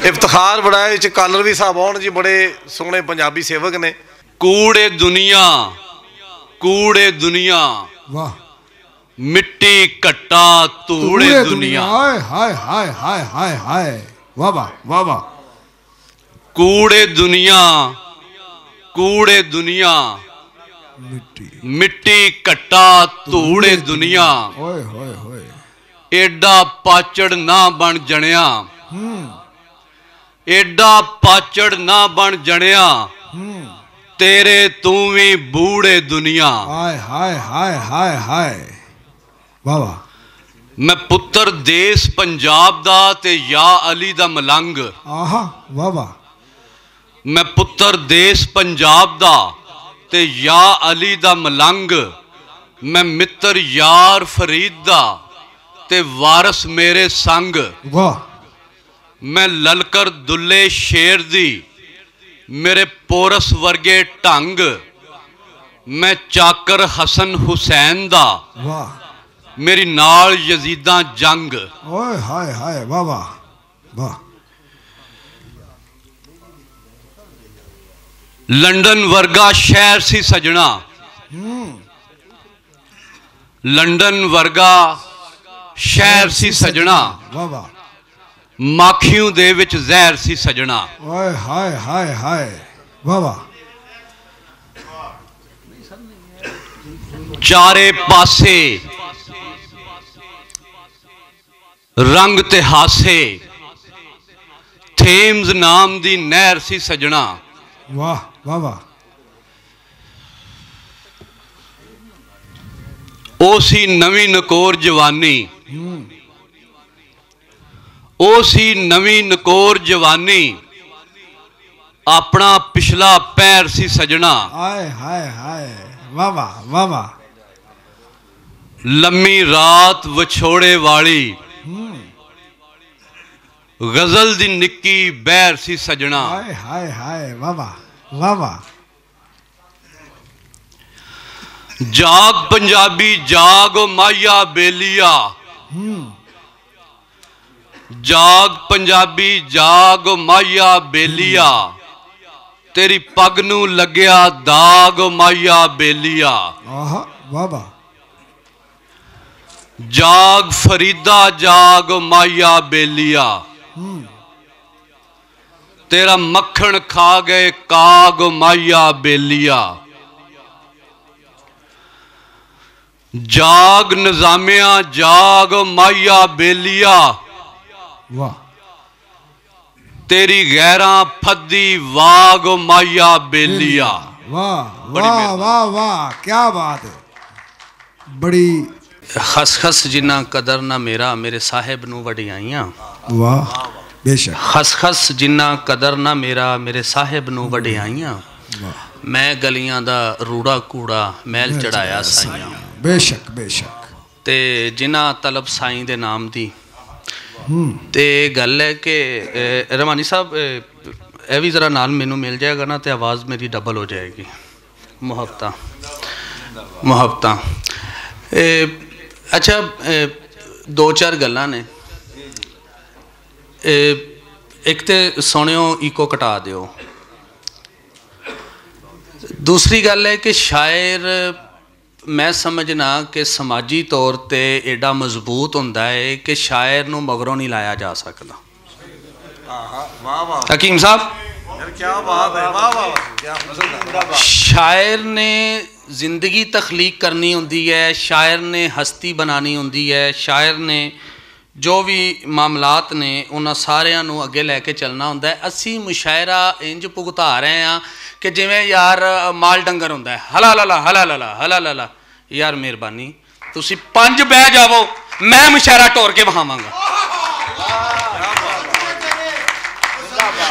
इफ्तिखार बड़ा है, कालर भी साहब आउण जी, बड़े सोहने पंजाबी सेवक ने। कूड़े दुनिया, कूड़े दुनिया, वाह। मिट्टी कट्टा तूड़े दुनिया। हाय हाय हाय हाय हाय हाय, वाह वाह वाह वाह। कूड़े दुनिया, कूड़े दुनिया, मिट्टी कट्टा तूड़े दुनिया। ओए होए होए। एडा पाचड़ ना बन जणिया, एडा पाचड़ ना बन जणिया, तेरे तू भी बूढ़े दुनिया। हाय हाय हाय हाय हाय, वाह वाह। मैं पुत्र देश पंजाब दा ते या अली दा मलंग। आहा, वाह वाह। मैं पुत्र देश पंजाब दा ते या अली दा मलंग। मैं मित्र यार फरीद दा ते वारस मेरे संग। वाह। मैं ललकर दुल्ले शेर दी, मेरे पोरस वर्गे ढंग। मैं चाकर हसन हुसैन दा, वाह। मेरी नाल यजीदा जंग। ओए हाय हाय, वाह वाह वाह। लंदन वर्गा शहर सी सजना, लंदन वर्गा शहर सी सजना। वाह वाह। माखियों दे विच जहर सी सजना। ओए हाय हाय हाय, वाह वाह। चारे पासे रंग ते हासे, थेम्स नाम दी नहर सी सजना। वाह वाह वाह। ओ सी नवी नकोर जवानी, ओ सी नवी नकोर जवानी। अपना पिछला पैर सी सजना। हाय हाय हाय, वाह वाह वाह वाह। लम्मी रात विछोड़े वाली, गजल दी निक्की बैर सी सजना। हाय हाय हाय, वाह वाह वाह वाह। जाग पंजाबी जाग माया बेलिया, जाग पंजाबी जाग माया बेलिया। तेरी पग नू लग्या दाग माया बेलिया। आहा, वाह वाह। जाग फरीदा जाग माया बेलिया। तेरा मक्खन खा गए काग माया बेलिया। जाग निजामिया जाग माया बेलिया। वाह। तेरी गैरा फद्दी वाग माया बेलिया। वाह वाह वाह वाह, क्या बात है, बड़ी। खस खस जिन्ना कदर ना मेरा, मेरे साहिब नू वडियाइयां। वाह, बेशक। खस खस जिन्ना कदर ना मेरा, मेरे साहिब नू वडियाइयां। मैं गलियां दा रूड़ा कूड़ा मैल चढ़ाया साइयां। बेशक बेशक। ते जिन्ना तलब साईं दे नाम दी ते गल है कि रमानी साहब ये भी ज़रा नाल मैनू मिल जाएगा ना, तो आवाज़ मेरी डबल हो जाएगी। मुहब्बतां मुहब्बतां। अच्छा, दो चार गल्लां ने। एक तो सुनियो इको कटा दिओ। दूसरी गल है कि शायर मैं समझना कि समाजी तौर पर एडा मजबूत होंदा है कि शायर नूं मगरों नहीं लाया जा सकता। हकीम साहब क्या बात है, वाह वाह वाह। शायर ने जिंदगी तख्लीक करनी होंदी है, शायर ने हस्ती बनानी होंदी है, शायर ने जो भी मामलात ने उन्होंने सारिਆਂ ਨੂੰ ਅੱਗੇ ਲੈ ਕੇ ਚੱਲਣਾ ਹੁੰਦਾ है। ਅਸੀਂ ਮੁਸ਼ਾਇਰਾ ਇੰਜ ਭੁਗਤਾ ਰਹੇ ਹਾਂ कि जिमें यार माल डंगर होंदा है, हला लला हला लला हला लला। यार मेहरबानी तुसी 5 बह जावो, मैं मुशायरा टोर के बहावांगा।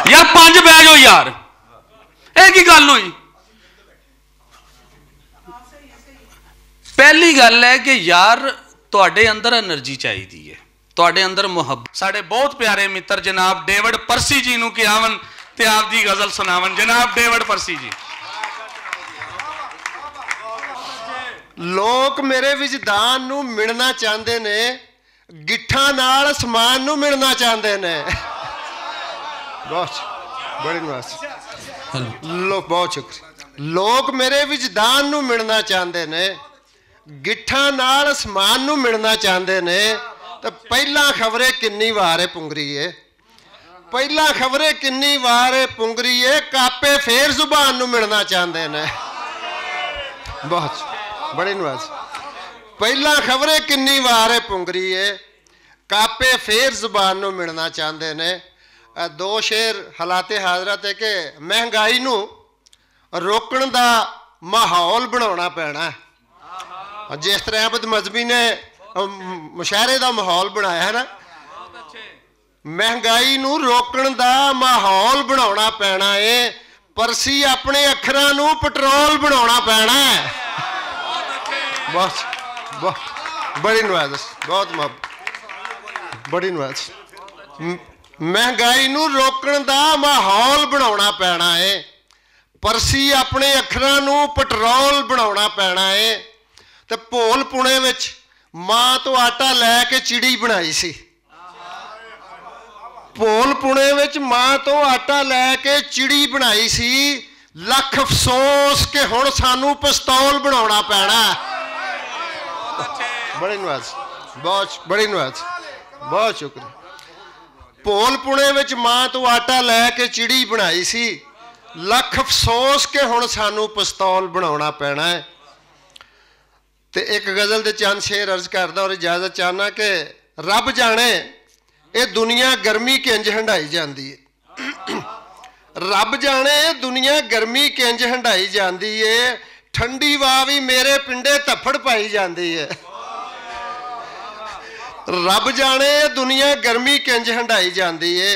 यार 5 बह जाओ यार, ਇਹ ਕੀ ਗੱਲ ਹੋਈ? पहली गल है कि यार तुहाडे अंदर एनर्जी चाहिए है, तुहाडे अंदर मुहब्बत। साडे बहुत प्यारे मित्र जनाब डेविड परसी जी नूं कियावन ते आप दी गजल सुनावन। जनाब डेविड परसी जी। लोग मेरे विजदान नूं मिलना चाहते ने, गिट्ठा नाल समान नूं मिलना चाहते ने। बहुत बड़ी नवाज लोग, बहुत शुक्रिया। लोग मेरे विजदान नूं मिलना चाहते ने, गिट्ठा नाल समान नूं मिलना चाहते ने। तो पहला खबरे किन्नी वार पुंगरी है, पहला खबरे किन्नी वार पुंगरी है, कापे फेर जुबान नूं मिलना चाहते ने। बहुत बड़ी नवाज। पहला खबरे किन्नी वार पुंगरी है, कापे फेर जुबान नूं मिलना चाहते ने। दो शेर हालाते हाजरत है कि महंगाई नूं रोकण दा माहौल बनाना पैना है। जिस तरह बदमज़हबी ने मुशायरे का माहौल बनाया है ना, महंगाई नूं रोकण दा माहौल बनाना पैना है। परसी अपने अखरां नूं पेट्रोल बनाना पैना है। बहुत बड़ी नवाज, बहुत मुहब्बत, बड़ी नवाज। महंगाई नूं रोकण दा माहौल बनाना पैना है। परसी अपने अखरां नूं पेट्रोल बनाना पैना है। तो भोल पुणे विच मां तो आटा लैके चिड़ी बनाई सी। भोल पुणे विच मां तो आटा लैके चिड़ी बनाई सी। लख अफसोस के हुण सानू पिस्तौल बनाना पैना। बड़ी नवाज, बहुत बड़ी नवाज, बहुत शुक्रिया। भोल पुणे विच मां तो आटा लैके चिड़ी बनाई सी। लख अफसोस के हुण सानू पिस्तौल बनाना पैना है। तो एक गज़ल दे चंद शेर अर्ज करदा और इजाजत चाहना कि रब जाने ये दुनिया गर्मी किंज हंडाई जाती है। रब जाने दुनिया गर्मी किंज हंडाई जाती है। ठंडी वाह भी मेरे पिंडे धफ्फड़ पाई जाती है। रब जाने दुनिया गर्मी किंज हंडाई जाती है।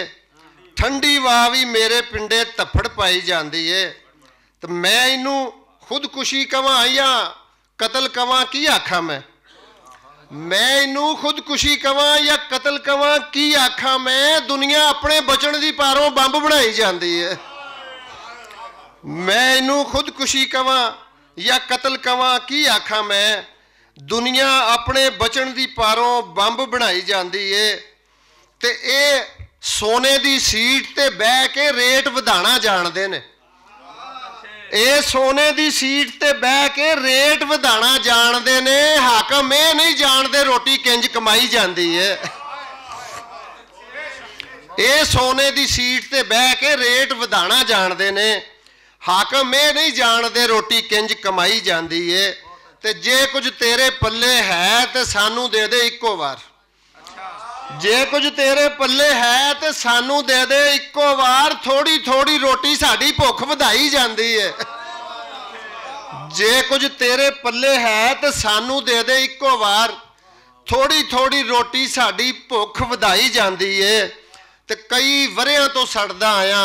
ठंडी वाह भी मेरे पिंडे धफ्फड़ पाई जाती है। तो मैं इनू खुदकुशी कवां या कतल कवां की आखा? मैं इनू खुदकुशी कवां या कतल कवां की आखा? मैं दुनिया अपने बचन दी पारों बंब बनाई जाती है। मैं इनू खुदकुशी कवां या कतल कवां की आखा? मैं दुनिया अपने बचन दी पारों बंब बनाई जाती है। ते ये सोने दी सीट ते बह के रेट वधाना जानते ने। ये सोने दी सीट ते बह के रेट वधाना जानते ने। हाकम ये नहीं जानते रोटी किंज कमाई जाती है। ये सोने दी सीट ते बह के रेट वधाना जानते ने। हाकम ये नहीं जानते रोटी किंज कमाई जाती है। ते जे कुछ तेरे पल्ले है तो सानू दे दे इक्को बार। जे कुछ तेरे पल्ले है तो सानू दे दे इक्को बार। थोड़ी थोड़ी रोटी साड़ी भुख वधाई जाती है। जे कुछ तेरे पल्ले है तो सानू दे दे इक्को बार। थोड़ी थोड़ी रोटी साड़ी भुख वधाई जाती है। तो कई वरियां तो सड़दा आया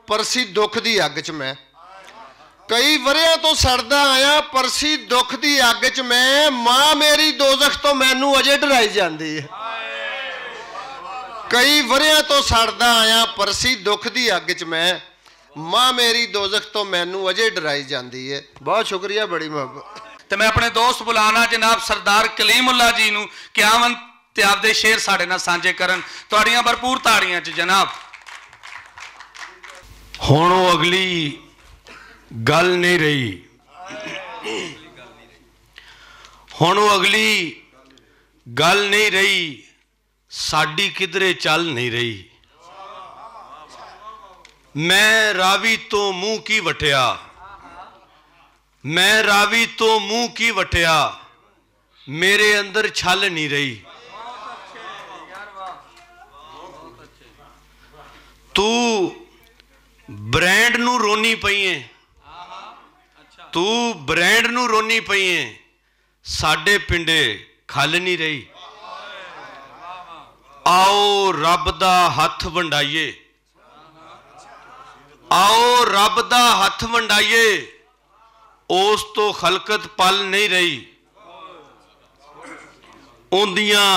परसी दुख दी अग च मैं। कई वरियां तो सड़दा आया परसी दुख दी अग च मैं। मां मेरी दोजख तो मैनू अजे डराई जाती है। कई वरियां तो सड़दा आया परसी दुख दी अग च मैं। मां मेरी दोजख तो मैनू अजे डराई जाती है। बहुत शुक्रिया, बड़ी मुहब्बत। तो मैं अपने दोस्त बुलाना जनाब सरदार कलीमुल्ला जी नूं कि आवन ते आपदे शेर साडे नाल सांझे करन। तुहाड़ियां भरपूर ताड़ियां च जनाब। हुण ओह अगली गल नहीं रही। हुण वो अगली गल नहीं रही, साडी किधरे चल नहीं रही। मैं रावी तो मुंह की वटिया, मैं रावी तो मुंह की वटिया, मेरे अंदर छल नहीं रही। तू ब्रांड नू रोनी पई है, तू ब्रांड नू रोनी पई है, साडे पिंडे खल नहीं रही। आओ रब दा हथ वंडाइए, आओ रब दा हथ वंडाइए, उस तो खलकत पल नहीं रही। उन्दियां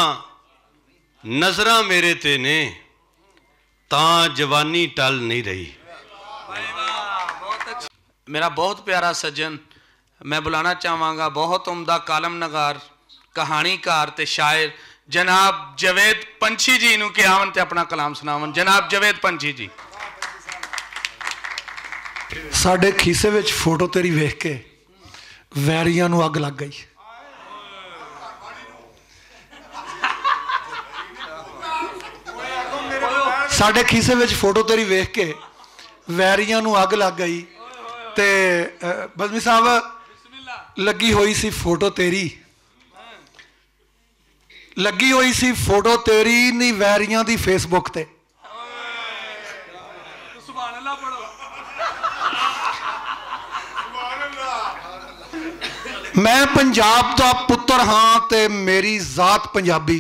नजरां मेरे ते ने, तां जवानी टल नहीं रही। मेरा बहुत प्यारा सज्जन, मैं बुलाना चाहवागा बहुत उम्दा कालम नगार, कहानीकार ते शायर जनाब जवेद पंछी जी नूं कि आवन ते अपना कलाम सुनावन। जनाब जवेद पंछी जी। साडे खीसे विच फोटो तेरी वेख के वैरियां नूं अग लग गई। साडे खीसे विच फोटो तेरी वेख के वैरियां नूं अग लग गई। ते बज़मी साहब लगी हुई सी फोटो तेरी, लगी हुई सी फोटो तेरी नी वैरियां दी फेसबुक ते। मैं पंजाब दा पुत्र हाँ ते मेरी जात पंजाबी।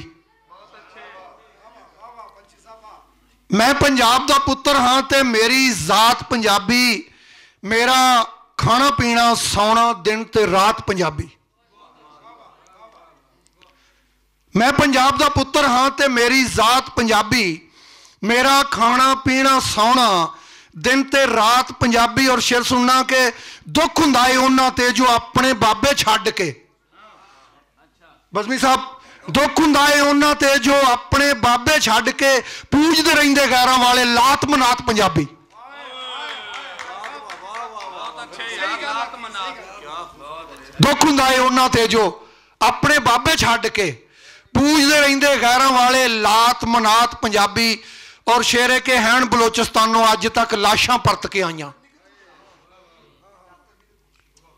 मैं पंजाब दा पुत्र हाँ ते मेरी जात पंजाबी, मेरा खाना पीना सौना दिन ते रात पंजाबी। मैं पंजाब दा पुत्र हाँ ते मेरी जात पंजाबी, मेरा खाना पीना सौना दिन ते रात पंजाबी। और शेर सुनना के दुख हुंदा है उन्हां ते जो अपने बाबे छड्ड के, बज़मी साहब दुख हुंदा है उन्हां ते जो अपने बाबे छड्ड के पूजदे रहिंदे गैरां वाले लात मनात पंजाबी। दुख हुंदा है उन्हां ते जो अपने बाबे छड्ड के पूजदे रहिंदे गैरां वाले लात मनात पंजाबी। और शेरे के हैन बलोचिस्तानों अज तक लाशां परत के आईयां,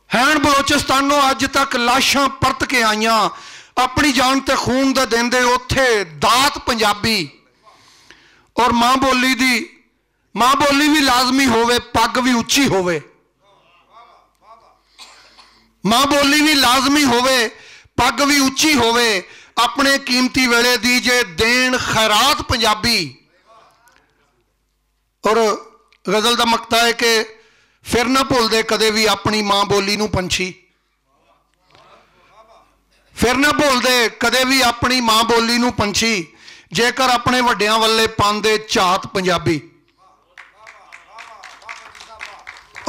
हैन बलोचिस्तानों अज तक लाशां परत के आईयां। अपनी जान ते खून दा देंदे उत्थे दात पंजाबी। और मां बोली दी, मां बोली भी लाजमी होवे, पग भी उच्ची होवे। मां बोली भी लाजमी होवे, पग भी उच्ची होवे। अपने कीमती वेले दी जे देन खैरात पंजाबी। और गजल का मकता है कि फिर ना भुलदे कदे भी अपनी मां बोली नूं पंछी, फिर ना भुलदे कदे भी अपनी मां बोली नूं पंछी, जेकर अपने वड्डियां वल्ले पांदे झात पंजाबी।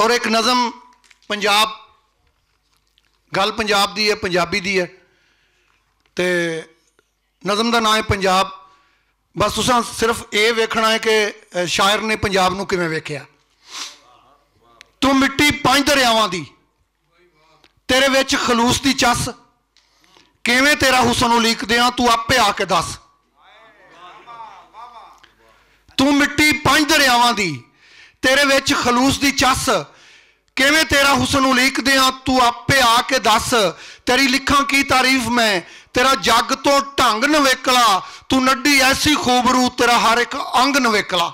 और एक नज़म पंजाब, गल पंजाब दी है, पंजाबी दी है, ते नज़म का नाम है पंजाब। बस तुसां सिर्फ ये वेखना है कि शायर ने पंजाब नूं किवें वेखिया। तू मिट्टी 5 दरियावां दी, तेरे विच खलूस दी चस, किवें तेरा हुसन उलीकदियां तू आपे आके दस। तू मिट्टी 5 दरियावां दी, तेरे विच खलूस दी चस, किवें तेरा हुसन उलीकदियां तू आपे आके दस। तेरी लिखां की तारीफ मैं, तेरा जग तो ढंग नवेकला, तू नड्डी ऐसी खूबरू तेरा हर एक अंग नवेकला।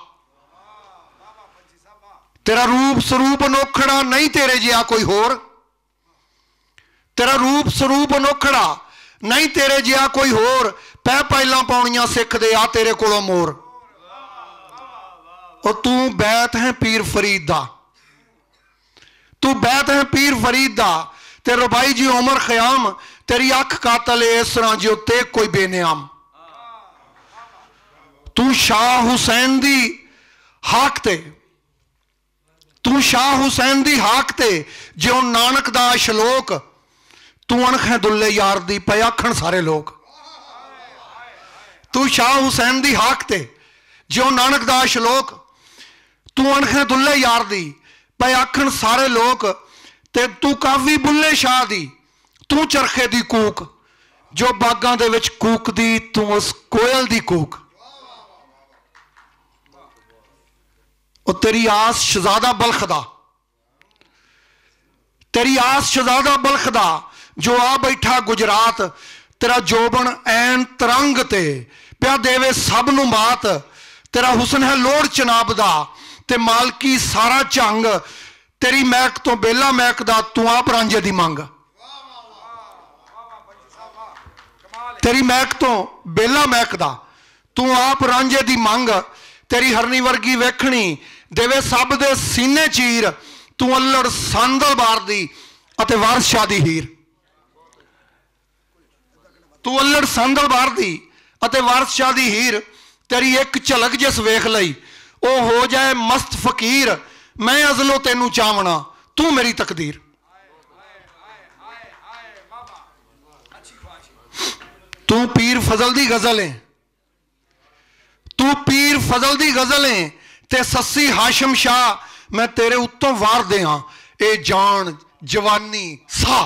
तेरा रूप स्वरूप अनोखड़ा नहीं तेरे जिहा कोई होर, तेरा रूप स्वरूप अनोखड़ा नहीं तेरे जिहा कोई होर। पै पैलां पाउणियां सिख दे आ तेरे कोलों मोर। और तू बैत है पीर फरीद दा, तू बैत है पीर फरीद दा, ते रुबाई जी उमर खयाम, तेरी अख कातल इस तरह जो ते कोई बेनियाम। तू शाह हुसैन दी हाक ते, तू शाह हुसैन दी हाक ते जो नानक दा शलोक, तू अणख दुल्ले यार दी पे आखण सारे लोग। तू शाह हुसैन दी हाक ते जो नानक दा शलोक, तू अणख दुल्ले यार दी पे आखण सारे लोग। ते तू कावी बुल्ले शाह दी, तू चरखे दी कूक जो बागां दे विच कूकदी, तू उस कोयल दी कूक। और तेरी आस शहजादा बल्ख दा, तेरी आस शहजादा बल्ख दा जो आ बैठा गुजरात, तेरा जोबन ऐन तरंग ते प्या देवे सब नू मात। तेरा हुसन है लोड़ चनाब दा ते मालकी सारा झंग, तेरी महक तो बेला महकदा तू आप रांझे दी मंग। तेरी महक तो बेला महकदा तू आप रांझे दी मंग। तेरी हरनी वर्गी वेखनी देवे सब दे सीने चीर, तू अल्लड़ सांदल बार दी अते वारस शाह दी हीर। तू अल्लड़ सांदल बार दी अते वारस शाह दी हीर। तेरी एक झलक जिस वेख लई ओ हो जाए मस्त फकीर, मैं अजलो तेनू चावना तू मेरी तकदीर। तू पीर फजल दी गजल है, तू पीर फजल दी गजल है ते सस्सी हाशम शाह, मैं तेरे उत्तों वार दे हाँ ए जान जवानी सा।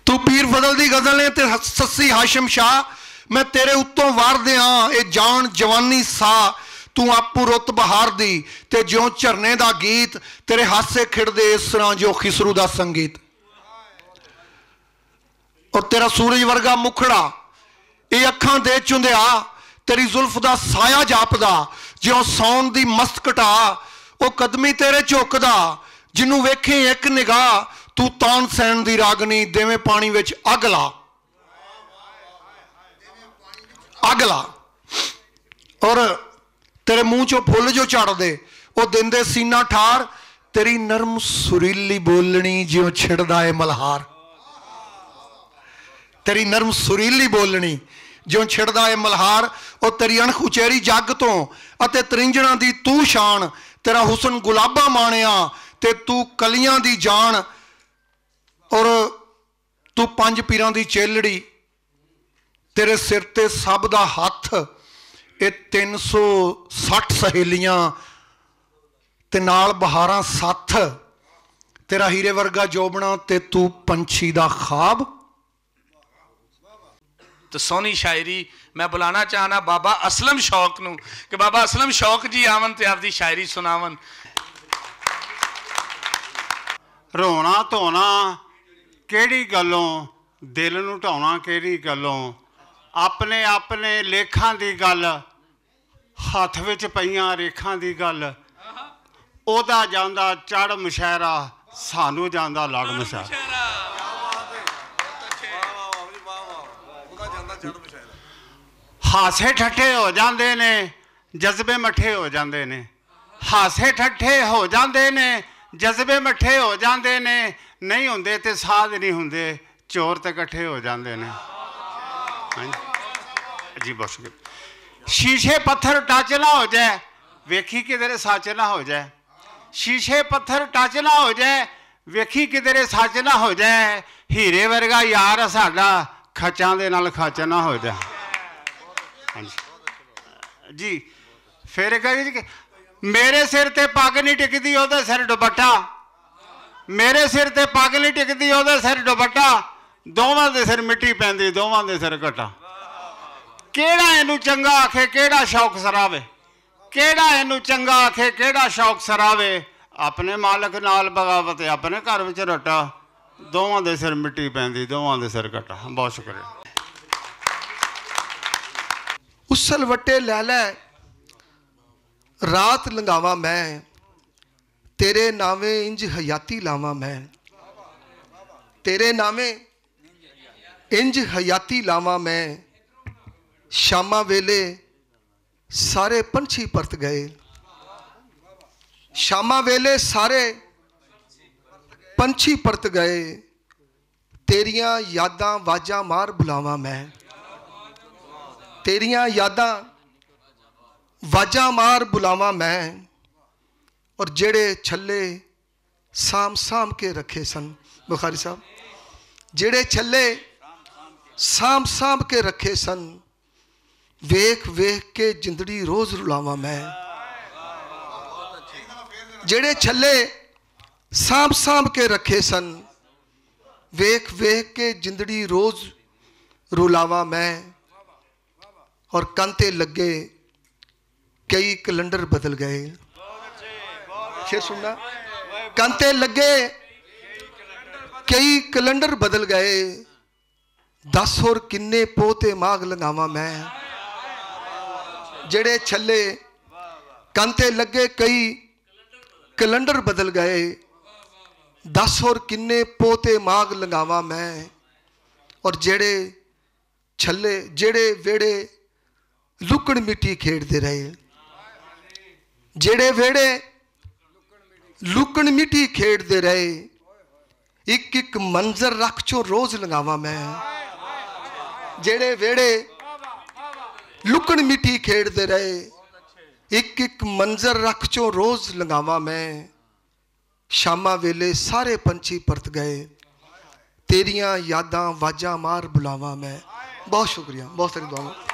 तू पीर फजल दी गजल है ते सस्सी हाशम शाह, मैं तेरे उत्तों वार दे हाँ ए जान जवानी सा। तू आपू रुत बहार दी ते ज्यों झरने दा गीत, तेरे हासे खिड़दे इस तरह जो खिसरू दा संगीत। और तेरा सूरज वर्गा मुखड़ा ये अखां दे चुंदिया, तेरी जुल्फ दा साया जापदा ज्यों सौन दी मस्त कटा। ओ कदमी तेरे झुकदा जिन्नू वेखे एक निगाह, तू तान सैन दी रागनी देवे पानी विच अग ला, अग ला। और तेरे मुंह चो फुल जो झड़दे ओ दिंदे सीना ठार, तेरी नरम सुरीली बोलनी ज्यों छिड़दा है मल्हार। तेरी नरम सुरीली बोलनी ज्यों छिड़दा है मल्हार। और तेरी अणख उचेरी जग तो अते त्रिंजणा दी तू शान, तेरा हुसन गुलाबा माणिया ते तू कलियां दी जान। और तू पंज पीरां दी चेलड़ी, तेरे सिर ते सब दा हथ, ये 360 सहेलियां ते नाल बहारां सत्थ। तेरा हीरे वर्गा जोबना ते तू पंछी दा ख्वाब। तो सोहनी शायरी मैं बुलाना चाहना बाबा असलम शौक नू कि बाबा असलम शौक जी आवन ते आपदी शायरी सुनावन। रोना धोना केड़ी गल्लों, दिल नू ढाउना केड़ी गल्लों, अपने अपने लेखां दी गल, हथ विच पईयां रेखां दी गल। ओदा जांदा चढ़ मुशैरा, सानू जांदा लड़ मुशैरा। हासे ठट्ठे हो जाते ने, जज्बे मठे हो जाते ने। हासे ठट्ठे हो जाते ने, जज्बे मठे हो जाते ने। नहीं होंदे ते साध नहीं होंदे, चोर ते कट्ठे हो जाते ने। जी बहुत शुक्रिया। शीशे पत्थर टच ना हो जाए, वेखी किधरे सच ना हो जाए। शीशे पत्थर टच ना हो जाए, वेखी किधरे सच ना हो जाए। हीरे वर्गा यार साडा, खचां दे नाल खच ना हो जाए। जी फिर कही मेरे सिर ते पग नहीं टिकदी, ओहदे सिर दुपट्टा। मेरे सिर ते पग नहीं टिकदी, ओहदे सिर दुपट्टा। दोवां दे सिर मिट्टी पैंदी, दोवां दे सिर घटा। केड़ा इनू चंगा आखे, केड़ा शौक सरावे। केड़ा इनू चंगा आखे, केड़ा शौक सरावे। अपने मालक नाल बगावत, अपने घर विच रटा। दोवां दे सिर मिट्टी पैंदी, दोवां दे सिर घटा। बहुत शुक्रिया। उसल वट्टे लै लै रात लंघावा मैं, तेरे नावे इंज हयाती लावा मैं। तेरे नावे इंज हयाती लावा मैं। शामा वेले सारे पंछी परत गए। शामा वेले सारे पंछी परत गए। तेरियां यादां वाजा मार बुलावा मैं। तेरियां यादां वाजा मार बुलावा मैं। और जेड़े छल्ले साम साम के रखे सन, बुखारी साहब, जेड़े छल्ले साम साम के रखे सन, वेख वेख के जिंदड़ी रोज रुलावा मैं। जेड़े छल्ले सांभ सांभ के रखे सन, वेख वेख के जिंदड़ी रोज रुलावा मैं, और कांते लगे कई कैलेंडर बदल गए। शेर सुनना, कांते लगे कई कैलेंडर बदल गए, 10 और किन्ने पोते माग लगावा मैं। जेड़े छले कांते लगे कई कैलेंडर बदल गए, 10 और किन्ने पोते माग लगावा मैं। और जेड़े छले जेड़े वेड़े लुकड़ मिट्टी खेड़ते रहे, जेड़े वेड़े लुकड़ मिट्टी खेड़ते रहे, एक एक मंजर रख चो रोज लगावा मैं। जेड़े वेड़े लुकड़ मिट्टी खेड़ते रहे, एक एक मंजर रख चो रोज लगावा मैं। शामा वेले सारे पंछी परत गए, तेरियां यादां वाजा मार बुलावा मैं। बहुत शुक्रिया, बहुत सारी दुआएं।